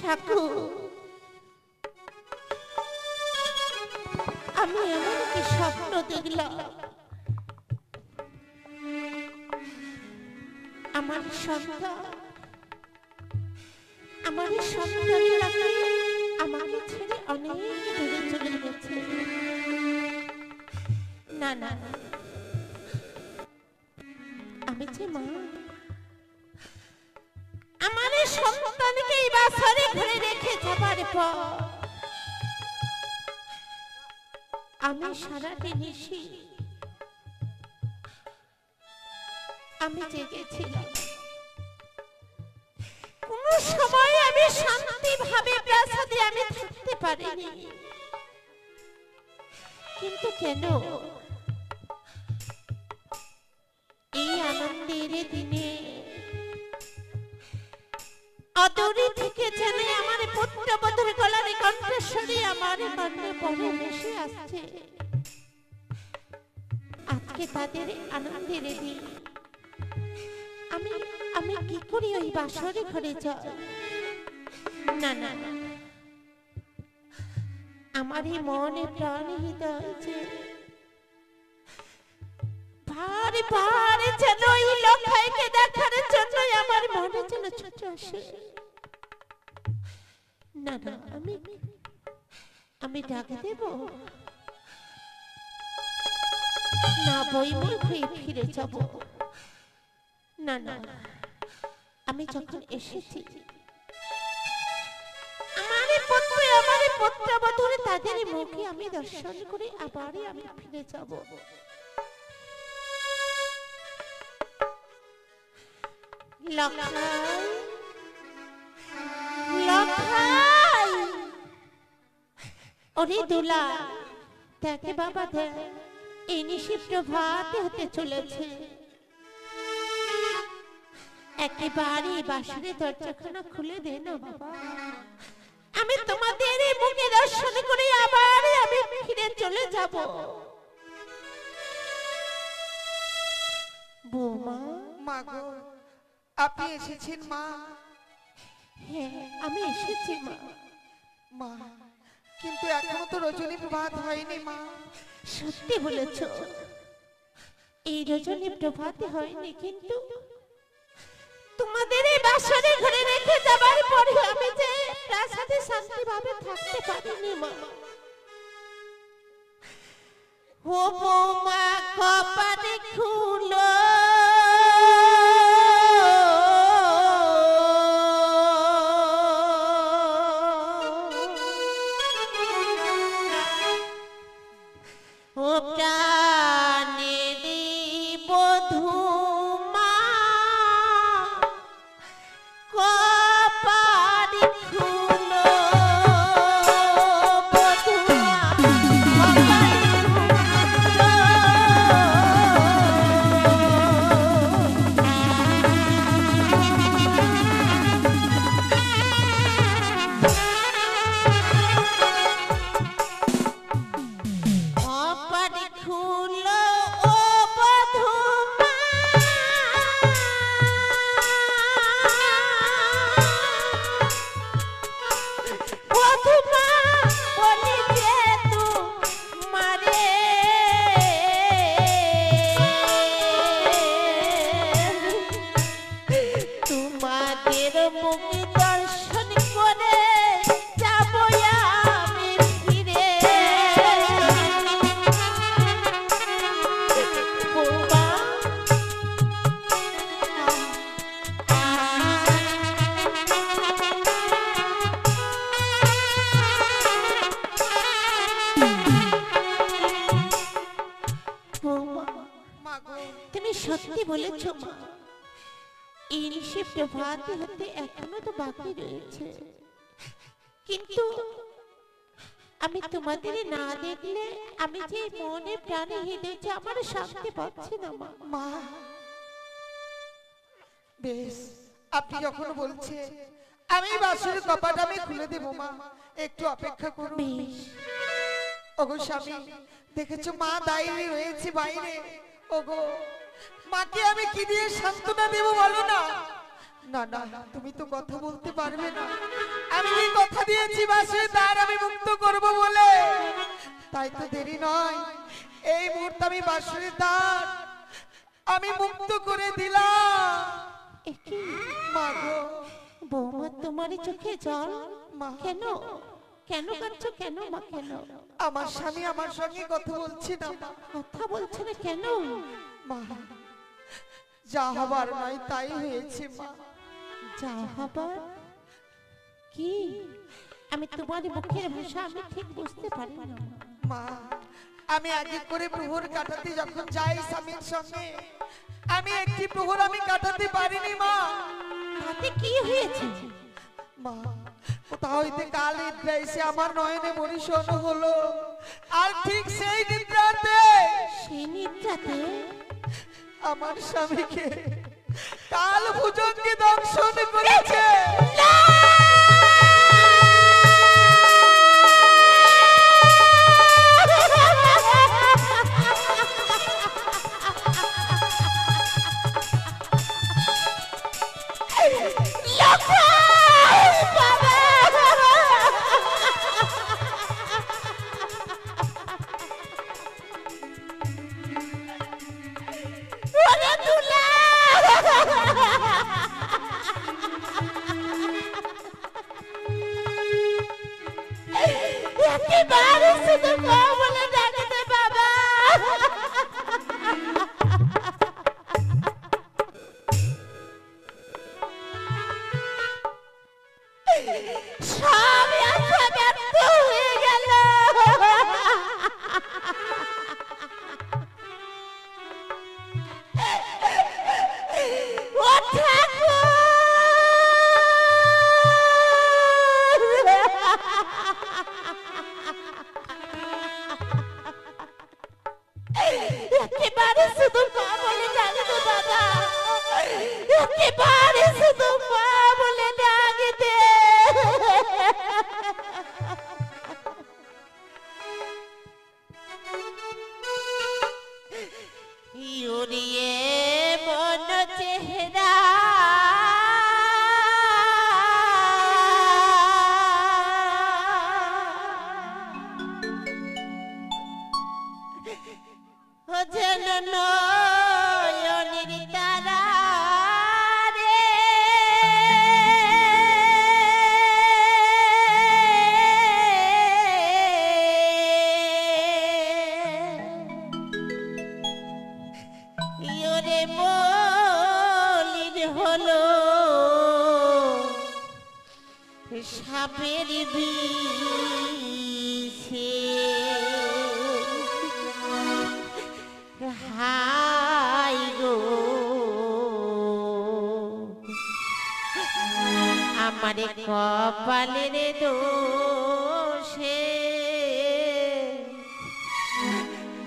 ঠাকুর, আমি এমন কি স্বপ্ন দেখলাম, আমার সন্তান আমাকে ছেড়ে অনেক দূরে চলে গেছে। না না, আমি যে মা, আমার সন্তানকে এই বাসারে ঘরে রেখে যাবার পর আমি সারাটি নিশি আমি জেগেছিলাম। কোন সময় আমি শান্তি ভাবে প্রাসাদে আমি থাকতে পারিনি, কিন্তু কেন এই আনন্দের দিনে অদূরে থেকে যেন আমার পুত্রবধূর গলার কণ্ঠস্বরে আমার কানে পড়ে ভেসে আসছে। আজকে তাদের আনন্দের দিন, আমি কি করি ওই বাসরে ঘরে যাই? না না, আমার এই মনে প্রাণে হৃদয় যে বারে বারে যেন ওই লখাইকে দেখার জন্য আমার মনে যেন ছুটে আসে। না না, আমি ডাক দেব না, বইময় হয়ে ফিরে যাব। না না, আমি যখন এসেছি আমার পুত্রবধূর তাদের মুখে আমি দর্শন করে আবারই আমি ফিরে যাব। লখাই, লখাই, ওরে দুলা, দেখে বাবা দেখ, এই নিশিপ্ত ভাত হতে চলেছে। একেবারে বাসরে দরজাখানা খুলে দে না বাবা, আমি তোমাদের এই মুখে দর্শন করে আবার আমি ফিরে চলে যাব। বৌমা, মা গো, আপনি এসেছেন মা? হ্যাঁ, আমি এসেছি মা। মা, কিন্তু এখনো তো রজনী প্রভাত হয়নি মা। সত্যি বলেছ, এই রজনী প্রভাতে হয়নি, কিন্তু তোমাদের এই বাসরে ঘরে রেখে যাবার পরে আমি যে প্রাসাদে শান্তিভাবে থাকতে পারিনি মা। ও বৌমা, কপালে খুলো ও প্রাণেরি বধূ মা, কপালে খুলো বধূ মা, কপালে খুলো সত্যি বলেছ মা, এই নিশে প্রভাত হতে এখনো তো বাকি রয়েছে, কিন্তু আমি তোমাদের না দেখলে আমি যে মনে প্রাণে হেঁটেছে আমার শান্তি পাচ্ছি না মা। মা বেশ, আপনি যখন বলছে আমি বাসুর কপাট আমি খুলে দেব মা, একটু অপেক্ষা করুন। বেশ। ওগো স্বামী, দেখেছো মা দাঁড়িয়ে রয়েছে বাইরে। ওগো মাকে আমি কি দিয়ে সান্ত্বনা দেব বলো না? না না, তুমি তো কথা বলতে পারবে না। আমি কি কথা দিয়েছি বাসুর দ্বার আমি মুক্ত করব বলে? তাই তো দেরি নয়, এই মুহূর্তে আমি বাসুরের দ্বার আমি মুক্ত করে দিলাম। একি মা গো, বৌমা, তোমার চোখে জল? মা কেন কেন কাঁদছো কেন মা? কেন? আমার স্বামী আমার সঙ্গে কথা বলছি না মা। কথা বলছে না কেন মা, যা হবার নয় তাই হয়েছে মা। যা হবার কি? আমি তোমার মুখের ভাষা আমি ঠিক বুঝতে পারি না মা, আমি আগে করে প্রহর কাটাতে যখন যাই স্বামীর সঙ্গে, আমি একটি প্রহর আমি কাটাতে পারিনি মা। তাতে কি হয়েছে মা, কোথা হইতে কাল নিদ্রা এসে আমার নয়নে মরিশন হলো, আর ঠিক সেই নিদ্রাতে সেই নিদ্রাতে আমার স্বামীকে কাল ভুজঙ্গে দংশন করেছে। একেবারে শুধু মা বলে ডাকে দে বাবা। সব আশা ব্যর্থ হয়ে গেল। ও ঠাকুর, একেবারে শুধু মা বলে ডাকে দে বাবা, একেবারে শুধু মা বলে ডাকে দে। ইউরিয়ে মন চেহারা যেন নয়নের তারা রে, ইয়োরে মলিন হলো সাপের বিষে। হাই গো আমারে কপালের দোষে,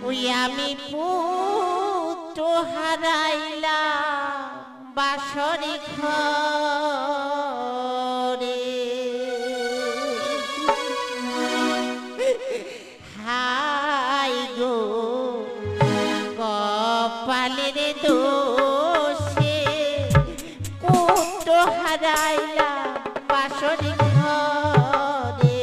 ওই আমি পুত্র হারাইলাম বাসরি ঘরে। হাই গো কপালের দোষে পুত্র হারাইলাম বাসরি ঘরে।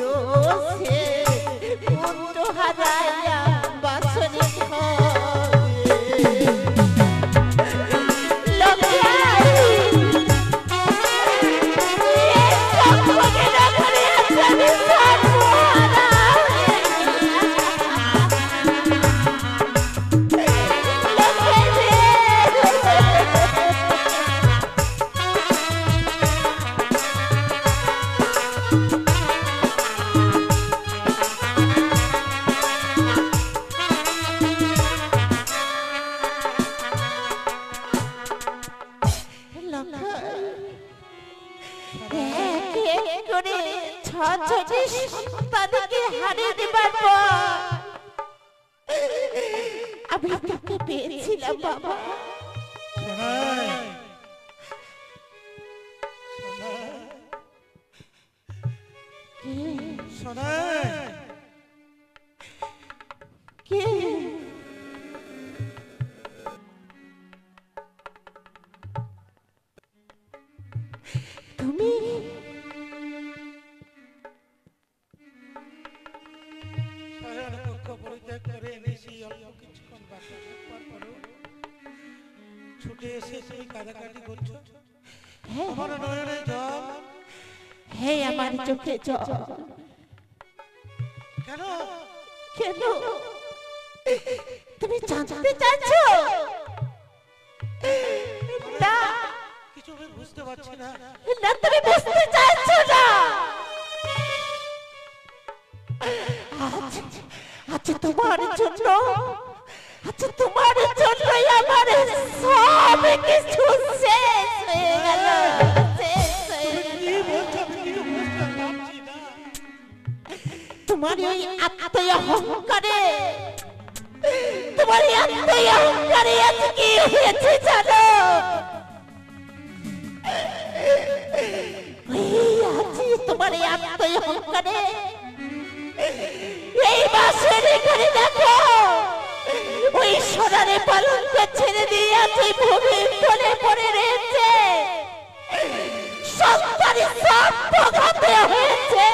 রোষে পুত্র হারাইয়া বাসরে তাদেরকে হারিয়ে দেবার পর আমি তোকে পেয়েছিলাম বাবা। কে তুমি? ছুটে এসে সেই কাঁদাকাটি করছো, আমার নয়নে জল। হে আমার চোখে জল। কেন কেন তুমি জানতে চাচ্ছ? না কিছু আমি বুঝতে পারছি না। না তুমি বুঝতে চাচ্ছ না। আচ্ছা তোমার জন্য, আচ্ছা তোমার জন্যই আমার সব কিছু শেষ হয়ে গেল, শেষ হয়ে গেল। তোমার ওই আত্মীয় অহংকারে, তোমার এই আত্মীয় অহংকারে আজ কি হয়েছে জানো? তোমার এই আত্মীয় অহংকারে এই মাসের এখানে দেখো ওই সোনারে পালঙ্ক ছেড়ে দিয়ে আছে ভূমির তলে পড়ে রয়েছে, সন্তানের সত্যঘাতে হয়েছে।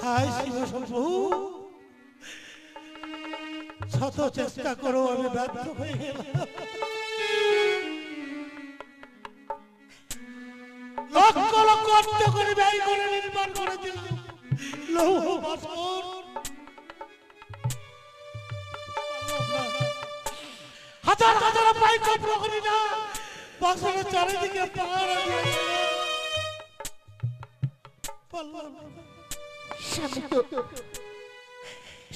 হায় শিবশম্ভু, শত চেষ্টা করো আমি ব্যর্থ হয়ে গেলাম। লক্ষ লক্ষ অর্থ করে ব্যয় করে নির্মাণ করেছিলাম লৌহ বাসন, হাজার হাজার পাইক প্রহরী না বাসনের চারিদিকে পাহারা দিয়ে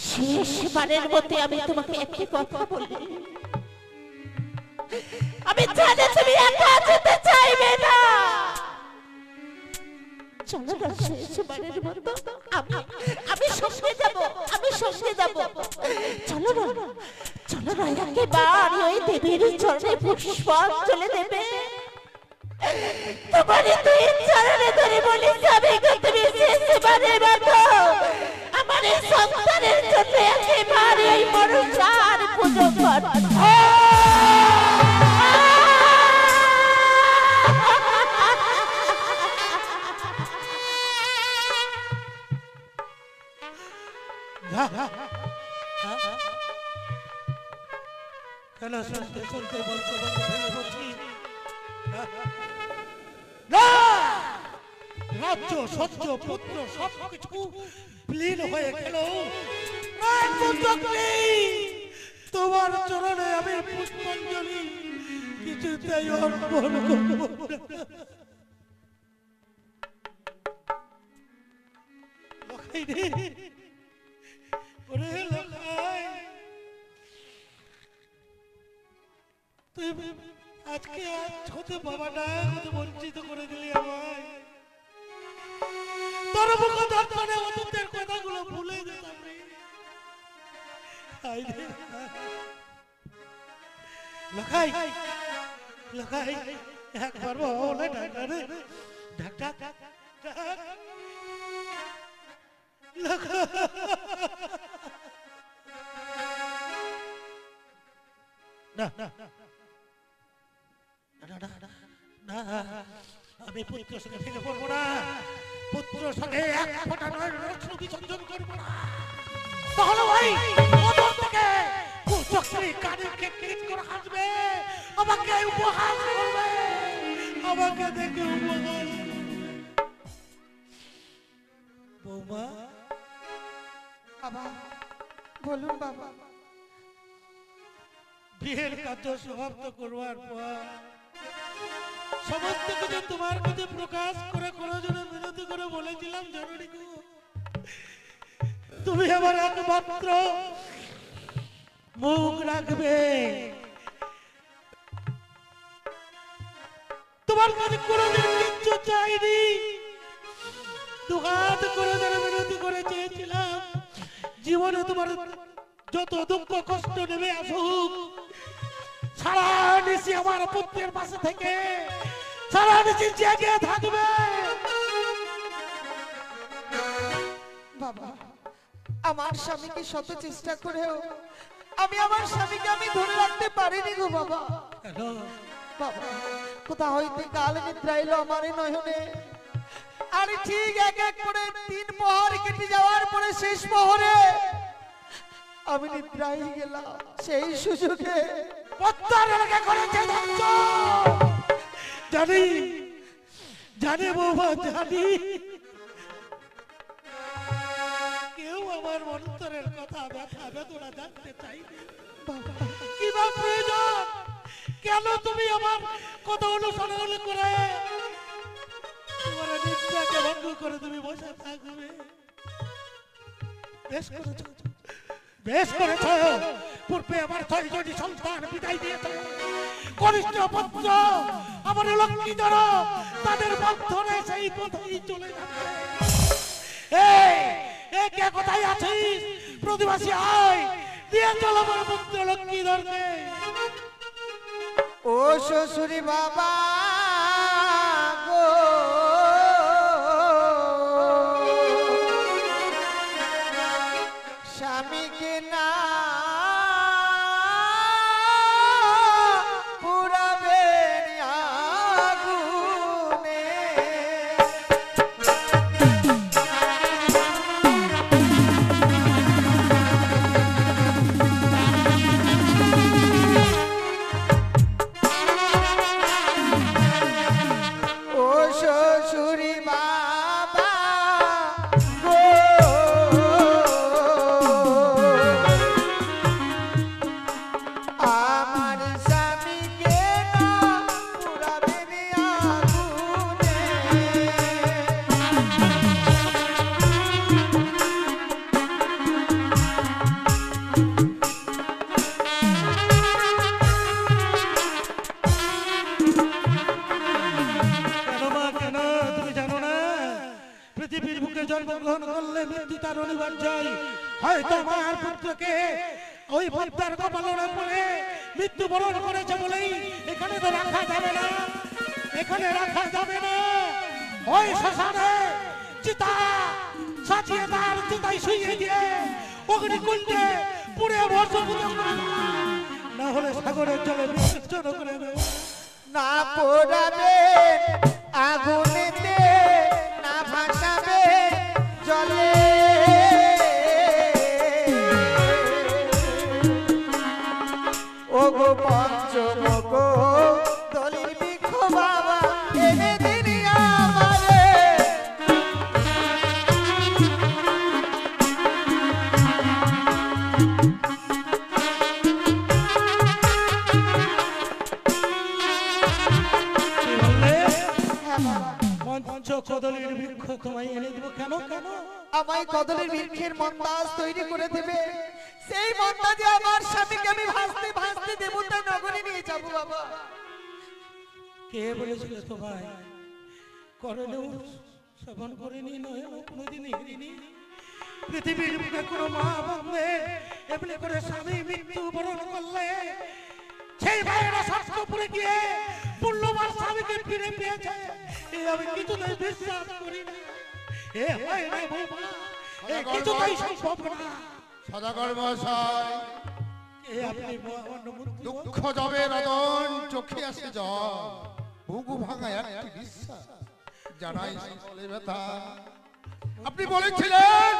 শেষবারের মধ্যে আমি তোমাকে একটি কথা বলি, আমি জানি তুমি একা যেতে চাইবে না। চলো না শেষবারের মতো আমি সঙ্গে যাব, আমি সঙ্গে যাব। চলো না, চলো না একেবারে ওই দেবীর চরণে পুষ্পাঞ্জলি দেবে। তোমার দুই চরণে ধরে বলি যাবে তুমি শেষবারের মতো আমার এই সন্তানের জন্য একেবারে ওই মনসার পুজো কর। কেন শুনতে শুনতে বলতে বলতে ভেঙে পড়ছি? রাজ্য সহ্য পুত্র সবকিছু বিলীন হয়ে গেল, তোমার চরণে আমি পুষ্পাঞ্জলি কিছুতেই অর্পণ করব না। লখাই রে, ওরে লখাই, তুই আজকে ছোট বাবাটা কত বঞ্চিত করে দিলি আমায়। তোর মুখ দর্পণে অতীতের কথাগুলো ভুলে যেতাম রে। লখাই, লখাই, একবার বলে ডাক্তার ডাক্তার না না না আমি পুত্রের সঙ্গে ভেঙে পড়বো না, পুত্রের সঙ্গে এক ফোঁটা নয় রত্ন বিসর্জন করবো না। তাহলে ভাই ওদের থেকে কুচক্রি কানে কেটকেট করে হাসবে, আমাকে উপহাস করবে, আমাকে দেখে উপহাস। বৌমা বাবা বলুন বাবা। বিয়ের কাজ সমাপ্ত করবার পর সমস্ত কিছু তোমার কাছে প্রকাশ করে কোনো জন্য বিনতি করে বলেছিলাম, জননী গো তুমি আমার একমাত্র মুখ রাখবে, তোমার কাছে কোনোদিন কিচ্ছু চাইনি, দুহাত করে ধরে বিনতি করে চেয়েছিলাম জীবনে তোমার যত দুঃখ কষ্ট নেমে আসুক সারা নিশি আমার পুত্রের পাশে থেকে সারা নিশি জেগে থাকবে। বাবা আমার স্বামীকে শত চেষ্টা করেও আমি আমার স্বামীকে আমি ধরে রাখতে পারিনি গো বাবা। বাবা কোথা হইতে কাল নিদ্রা এলো আমার এই নয়নে, আর ঠিক এক এক করে 3 প্রহর কেটে যাওয়ার পরে শেষ প্রহরে আমি নিদ্রায় গেলাম। সেই সুযোগে জানি জানি বাবা জানি, কেউ আমার অন্তরের কথা ব্যথা বেদনা জানতে চাইনি। কি বা প্রয়োজন, কেন তুমি আমার কথা অনুসরণ করে তোমার নিদ্রাকে ভঙ্গ করে তুমি বসে থাকবে? বেশ করেছ, বেশ করেছ। পূর্বে আমার 6 জনই সন্তান বিদায় দিয়েছে, কনিষ্ঠ পুত্র আমার লক্ষ্মীধর তাদের বন্ধনে সেই পথেই চলে যাচ্ছে। এই কে কোথায় আছিস? প্রতিবাসী আয়, দিয়ে চল আমার পুত্র লক্ষ্মীধরকে। ও শ্বশুরি বাবা গো, স্বামীকে না পুরাবেন আগুনে, ও শ্বশুরি বাবা গো, আমার স্বামীকে না পুরাবেন আগুনে। কেন মা কেন? তুমি জানো না পৃথিবীর বুকে জন্মগ্রহণ করলে মৃত্যু তার অনিবার্যই। হয়তো আমার পুত্রকে ওই পদ্মার কপালনে পড়ে মৃত্যুবরণ করেছে বলেই এখানে তো রাখা যাবে না, এখানে রাখা যাবে না। ওই শ্মশানে চিতা সাজিয়ে তার চিতায় শুইয়ে দিয়ে অগ্নিকুণ্ডে পুড়ে ভস্মীভূত করে দেবো, না হলে সাগরের জলে বিসর্জন করে দেবো। না পোড়াবে আগুনেতে, না ভাসাবে জলে, ও গো পঞ্চমুখ দলির বৃক্ষ বাবা এনে দিনি আমারে। পঞ্চ কদলীর বৃক্ষ তোমায় এনে দেবো। কেন কেন? আমায় কদলের বৃক্ষের মন্দাজ তৈরি করে দেবে, সেই মন্দাজে আমার স্বামীকে আমি ভাসতে ভাসতে দেবতা নগরে নিয়ে যাবো বাবা। কে বলেছিল তোমায়? করলেও শ্রবণ করিনি, নয় কোনোদিন হেরিনি। পৃথিবীর বুকে কোনো মা বাবা এমনি করে স্বামী মৃত্যু বরণ করলে সেই ভাইয়েরা শাস্ত্রপুরে গিয়ে মূল্যবান স্বামীকে ফিরে পেয়েছে এ আমি কিছুতেই বিশ্বাস করি না। এ হয় না বৌমা, এ কিছুতেই সম্ভব না। সদাগর মহাশয়, এ আপনি মন্ত্রী দুঃখ যাবে রদন, চোখে আসে জল, বুকু ভাঙা একটি বিশ্বাস জানাই সকলে ব্যথা। আপনি বলেছিলেন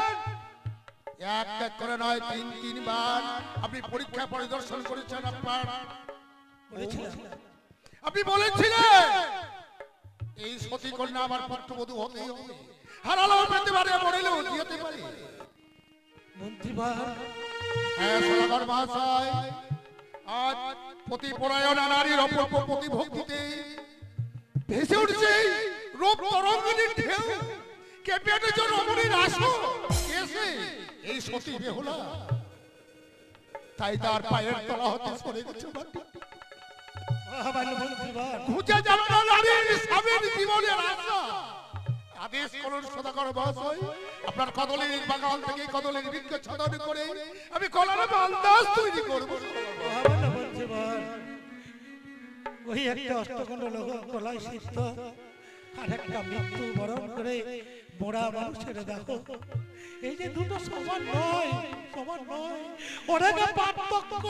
এক এক করে নয় ৩ বার আপনি পরীক্ষা পরিদর্শন করেছেন। আপনি বলেছিলেন এই সতী কন্যা আমার পুত্রবধূ হতেই হবে, হারালেও পেতে পারে, মরেলেও যেতে পারে। মন্ত্রীবার হ্যাঁ সদাগর মহাশয়, আজ পতিপরায়ণা নারীর অপূর্ব প্রতিভক্তিতে ভেসে উঠছে রূপ তরঙ্গিনীর ঢেউ, কেঁপে উঠেছে রমণীর আসো এসে এই সতী বেহুলা। তাই তার পায়ের তলা হতে সরে গেছে মাটি। মন্ত্রীবার খুঁজে যাবে না নারীর স্বামীর জীবনের আশা। আদেশ করুন সদাগর মহাশয়, আপনার কদলের বাগান থেকে কদলের বৃক্ষ ছদন করে আমি কলার বান্দাজ তৈরি করবো। মন্ত্রীবার ওই একটা অষ্টখণ্ড লোক কলাই সিদ্ধ আর একটা মৃত্যু বরণ করে মোড়া মানুষের দেখো, এই যে দুটো সমান নয়, সমান নয়, অনেক পার্থক্য।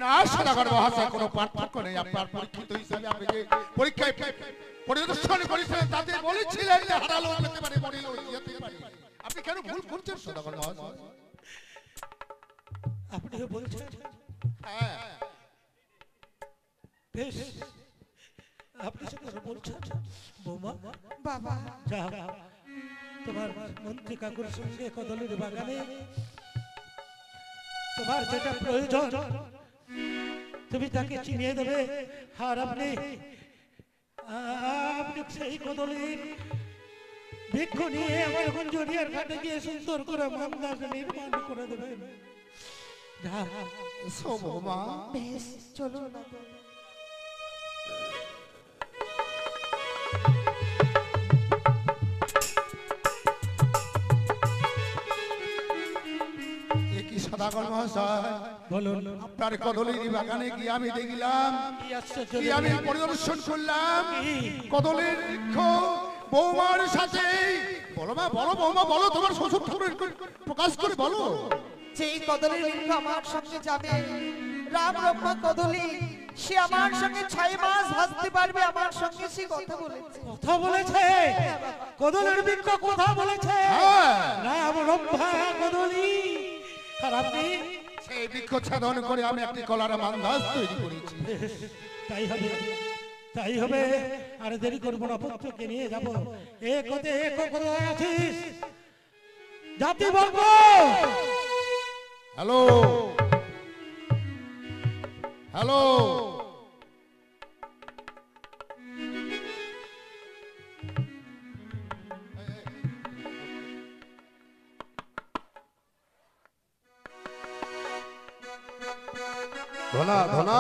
না সদাগর মহাশয়, কোনো পার্থক্য নেই। আপনার পরীক্ষিত হিসাবে আপনি যে পরীক্ষায় পরিদর্শন করেছিলেন তাতে বলেছিলেন যে হারালো পেতে পারে, মরিলেও যেতে পারে। আপনি কেন ভুল করছেন সদাগর মহাশয়? আপনিও বলছেন হ্যাঁ, বেশ, আপনি সেটা বলছেন বৌমা। বাবা যা তোমার মন্ত্রী কাকুর সঙ্গে কদলের বাগানে তোমার যেটা প্রয়োজন তুমি তাকে চিনিয়ে দেবে, আর আপনি সেই কদলের বৃক্ষ নিয়ে আমার গুঞ্জরিয়ার ঘাটে গিয়ে সুন্দর করে মামলাজ নির্মাণ করে দেবেন। যা এসো বৌমা। বেশ চলো না একই সদাগর মহাশয়, বলুন আপনার কদলের বাগানে গিয়ে আমি দেখলাম, কি আশ্চর্য কি আমি পরিদর্শন করলাম, কি? কদলের বৃক্ষ বৌমার সাথে। বলো মা, বলো বৌমা, বলো তোমার শ্বশুর ঠাকুরের প্রকাশ করে বলো। যেই কদলের বৃক্ষ আমার সঙ্গে যাবে, রাম ব্রহ্মা কদলি, সে আমার সঙ্গে 6 মাস ভাসতে পারবে, আমার সঙ্গে সে কথা বলেছে। কথা বলেছে? কদলের বৃক্ষ কথা বলেছে? হ্যাঁ, রাম রম্ভা কদলি। আর আপনি? সেই বৃক্ষ ছেদন করে আমি একটি কলার মান্দাজ তৈরি করেছি। তাই হবে, তাই হবে। আর দেরি করবো না, পুত্রকে নিয়ে যাবো। এক হতে এক কোথায় আছিস? জাতি বর্গ, হ্যালো হ্যালো, ধনা ধনা,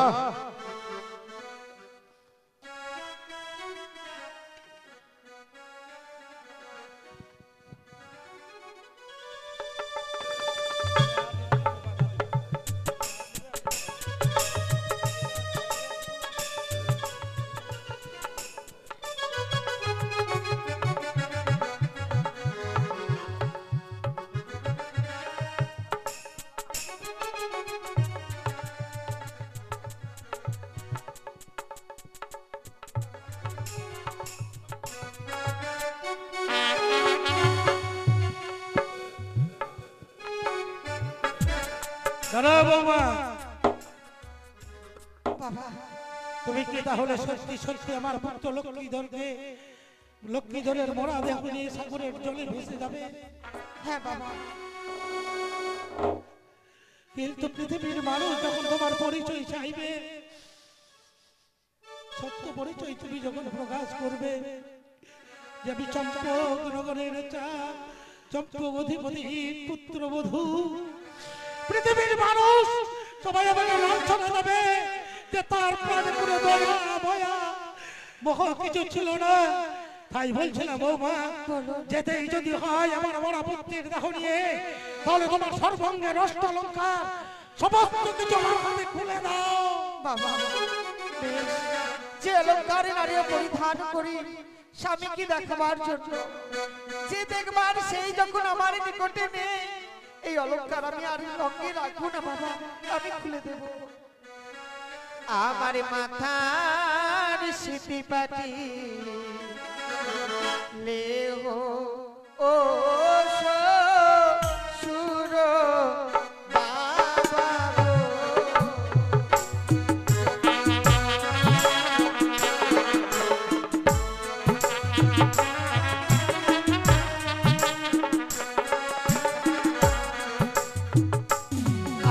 দাঁড়াও বৌমা। বাবা তুমি কি তাহলে সত্যি সত্যি আমার পুত্র লক্ষ্মীধরকে, লক্ষ্মীধরের মরা দেহ নিয়ে সাগরের জলে ভেসে যাবে? হ্যাঁ বাবা, কিন্তু পৃথিবীর মানুষ যখন তোমার পরিচয় চাইবে, সত্য পরিচয় তুমি যখন প্রকাশ করবে যে আমি চম্পক নগরের চম্পক অধিপতির পুত্রবধূ, পৃথিবীর মানুষ সবাই আমাকে লাঞ্ছনা দেবে যে তার প্রাণে কোনো দয়া ভয়া মোহ কিছু ছিল না। তাই বলছিলাম বৌমা, যেতেই যদি হয় আমার মরা পুত্রের দেহ নিয়ে, তাহলে তোমার সর্বাঙ্গের অষ্টলঙ্কার সমস্ত কিছু আমার হাতে খুলে দাও। বাবা বেশ যে অলংকারে নারী পরিধান করি স্বামীকে দেখাবার জন্য, যে দেখবার সেই যখন আমার নিকটে নেই, এই অলংকার আমি আর রঙে রাখবো না বাবা, আমি খুলে দেব। আমার মাথার সিটি পাটি লেহো ও সুর বাবা গো।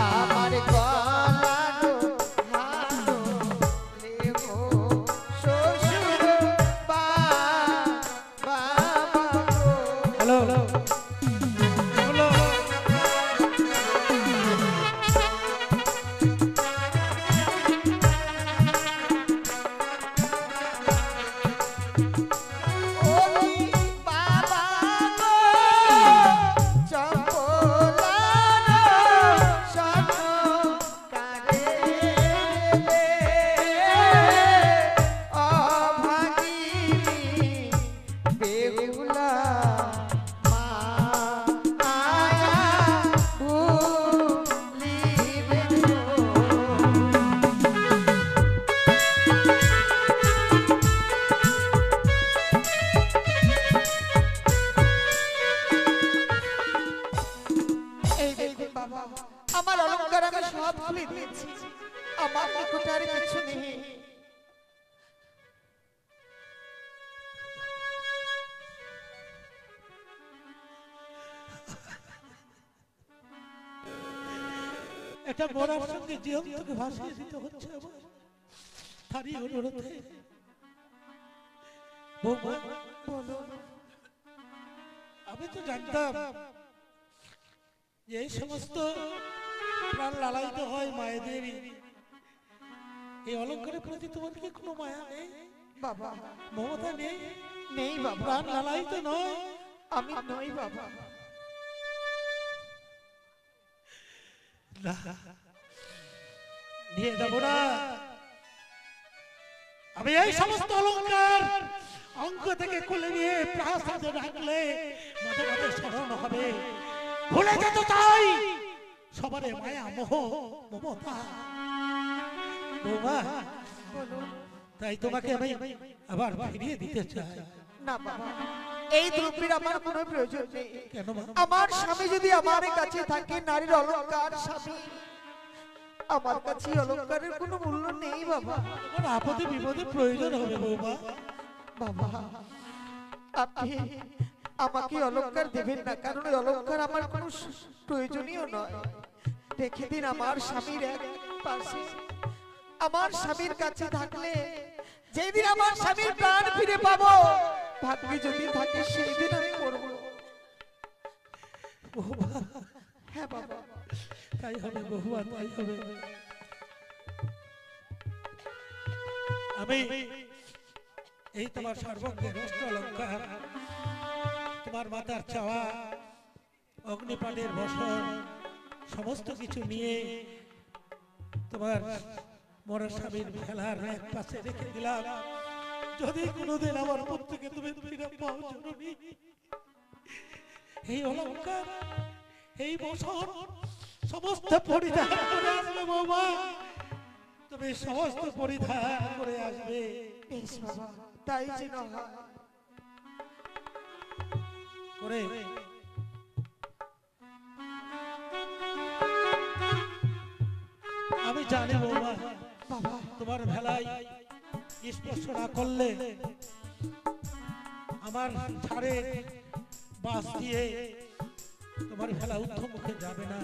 আমার গলানো হানো লেহো শ্বশুর বাবা গো। হ্যালো হ্যালো ওই বাবা গো চম্পলার সনকারে রে অভাগিনী বেহুলা মা আয়া ভুলিবে গো। এই দেখুন বাবা, আমার অলংকার আমি সব খুলে দিয়েছি, আমার নিকটে আর কিছু নেই। এটা মরার সঙ্গে জীবনকে ভাসিয়ে দিতে হচ্ছে আমার, তারই অনুরোধে। বৌমা, বলো আমি তো জানতাম যে এই সমস্ত প্রাণ লালায়িত হয় মায়েদেরই, এই অলঙ্কারের প্রতি তোমার কি কোনো মায়া নেই, বাবা, মমতা নেই, নেই বাবা, প্রাণ লালায়িত নয়? আমি নই বাবা। না, নিয়ে যাবো না। আমি এই সমস্ত অলঙ্কার অঙ্ক থেকে খুলে নিয়ে প্রাসাদে রাখলে মাঝে মাঝে স্মরণ হবে, ভুলে যেতে চাই সবারে মায়া মোহ মমতা। বৌমা, তাই তোমাকে আমি আবার ফিরিয়ে দিতে চাই। না বাবা, এই দ্রব্যের আমার কোনো প্রয়োজন নেই। কেন মা? আমার স্বামী যদি আমার কাছে থাকে, নারীর অলংকার স্বামী, আমার কাছে এই অলংকারের কোনো মূল্য নেই বাবা। তোমার আপদে বিপদে প্রয়োজন হবে বৌমা। বাবা, আপনি আমাকে অলংকার দেবেন না, কারণ এই অলংকার আমার কোনো প্রয়োজনীয় নয়। দেখে দিন আমার স্বামীর এক পাশে, আমার স্বামীর কাছে থাকলে যেদিন আমার স্বামীর প্রাণ ফিরে পাবো, ভাগ্যে যদি থাকে সেই দিন আমি মরবো। বৌমা, হ্যাঁ বাবা, তাই হবে বৌমা, তাই হবে। আমি এই তোমার সর্বঙ্গের অষ্ট অলঙ্কার, তোমার মাতার চাওয়া, অগ্নিপানের বসন, সমস্ত কিছু নিয়ে তোমার মরা স্বামীর ভেলার এক পাশে রেখে দিলাম। যদি কোনোদিন আমার পুত্রকে তুমি ফিরে পাও জননী, এই অলঙ্কার, এই বসন সমস্ত পরিধান করে আসবে বাবা, তুমি সমস্ত পরিধান করে আসবে। বেশ বাবা, তাই যেন হয়। করে আমি জানি বৌমা, বাবা, তোমার ভেলায় স্পর্শ না করলে আমার ছাড়ে বাস দিয়ে তোমার ভেলা ঊর্ধ্বমুখে যাবে না।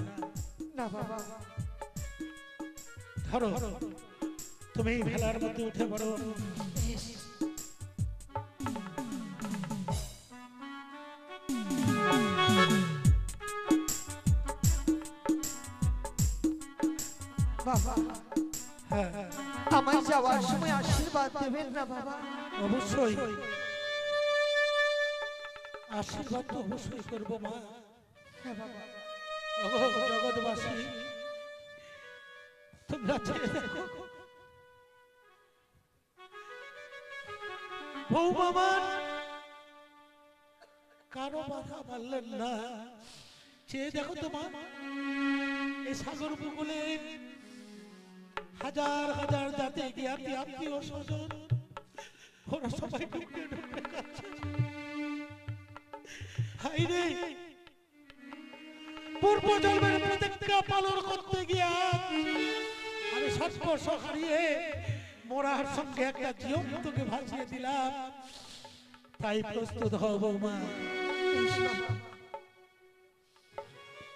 না বাবা, ধরো, তুমি এই ভেলার মধ্যে উঠে পড়ো। বাবা, হ্যাঁ, আমায় যাওয়ার সময় আশীর্বাদ দেবেন না বাবা? অবশ্যই আশীর্বাদ তো অবশ্যই করবো মা। হ্যাঁ বাবা, ওগো জগৎবাসী, তোমরা চেয়ে দেখো বৌমামান কারো বাধা মানলেন না। চেয়ে দেখো তোমার এই সাগর উপকূলে হাজার হাজার জাতি জ্ঞাতি আত্মীয় স্বজন ওরা সবাই ঢুকে ঢুকে যাচ্ছে। হাই রে, পূর্ব জন্মের প্রতিজ্ঞা পালন করতে গিয়া আমি সর্বস্ব হারিয়ে মরার সঙ্গে একটা জীবন্তকে ভাসিয়ে দিলাম। তাই প্রস্তুত হও বৌমা।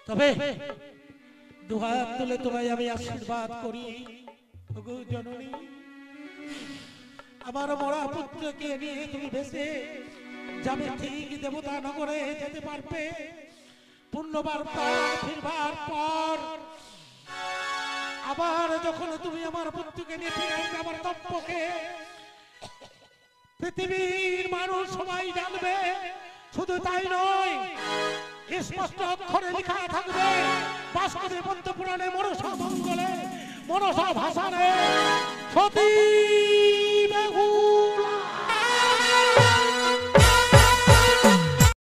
তবে দুহাত তুলে তোমায় আমি আশীর্বাদ করি, ওগো জননী, আমার মরা পুত্রকে নিয়ে তুমি ভেসে যাবে ঠিক দেবতা নগরে যেতে পারবে। পুণ্যবার পর ফিরবার পর আবার যখন তুমি আমার পুত্রকে নিয়ে ফিরে আসবে আমার তপ্পকে পৃথিবীর মানুষ সবাই জানবে। শুধু তাই নয়, স্পষ্ট অক্ষরে লেখা থাকবে বাস্তবে পদ্ম পুরাণে মনসা মঙ্গলে মনসা ভাষানে